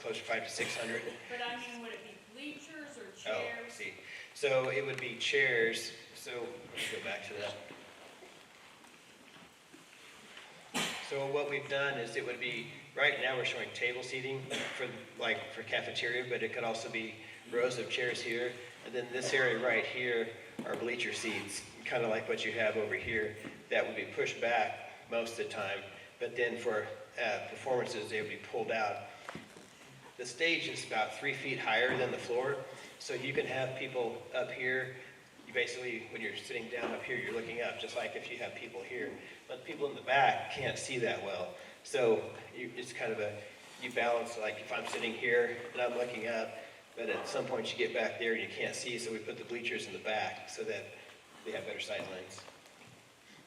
close to 500 to 600. But I mean, would it be bleachers or Oh, chairs? see. So it would be chairs. So let's go back to that. So what we've done is it would be, right now we're showing table seating for cafeteria, but it could also be rows of chairs here. And then this area right here are bleacher seats, kind of like what you have over here, that would be pushed back most of the time. But then for performances, they would be pulled out. The stage is about 3 feet higher than the floor, so you can have people up here. You basically, when you're sitting down up here, you're looking up, just like if you have people here. But people in the back can't see that well. So it's kind of you balance, like if I'm sitting here and I'm looking up, but at some point you get back there and you can't see, so we put the bleachers in the back so that they have better sight lines.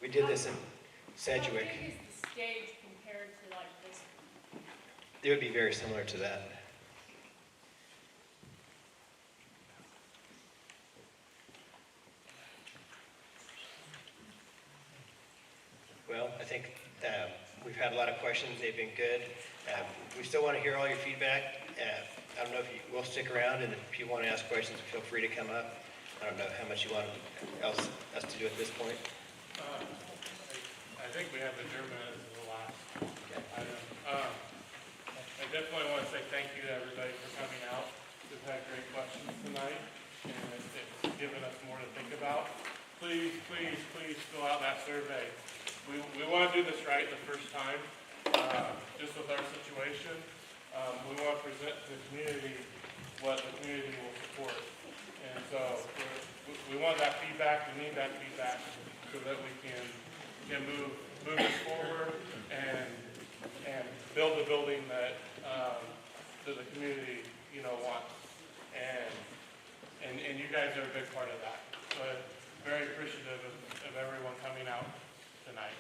We did this in Sedgwick. How big is the stage compared to like this? It would be very similar to that. Well, I think we've had a lot of questions. They've been good. We still want to hear all your feedback. I don't know if you will stick around, and if you want to ask questions, feel free to come up. I don't know how much you want us to do at this point. I think we have adjournment as the last item. I definitely want to say thank you to everybody for coming out. We've had great questions tonight, and it's given us more to think about. Please, please, please fill out that survey. We want to do this right the first time, just with our situation. We want to present to the community what the community will support. And so we want that feedback, we need that feedback so that we can move this forward and build the building that the community, wants. And you guys are a big part of that. So very appreciative of everyone coming out tonight.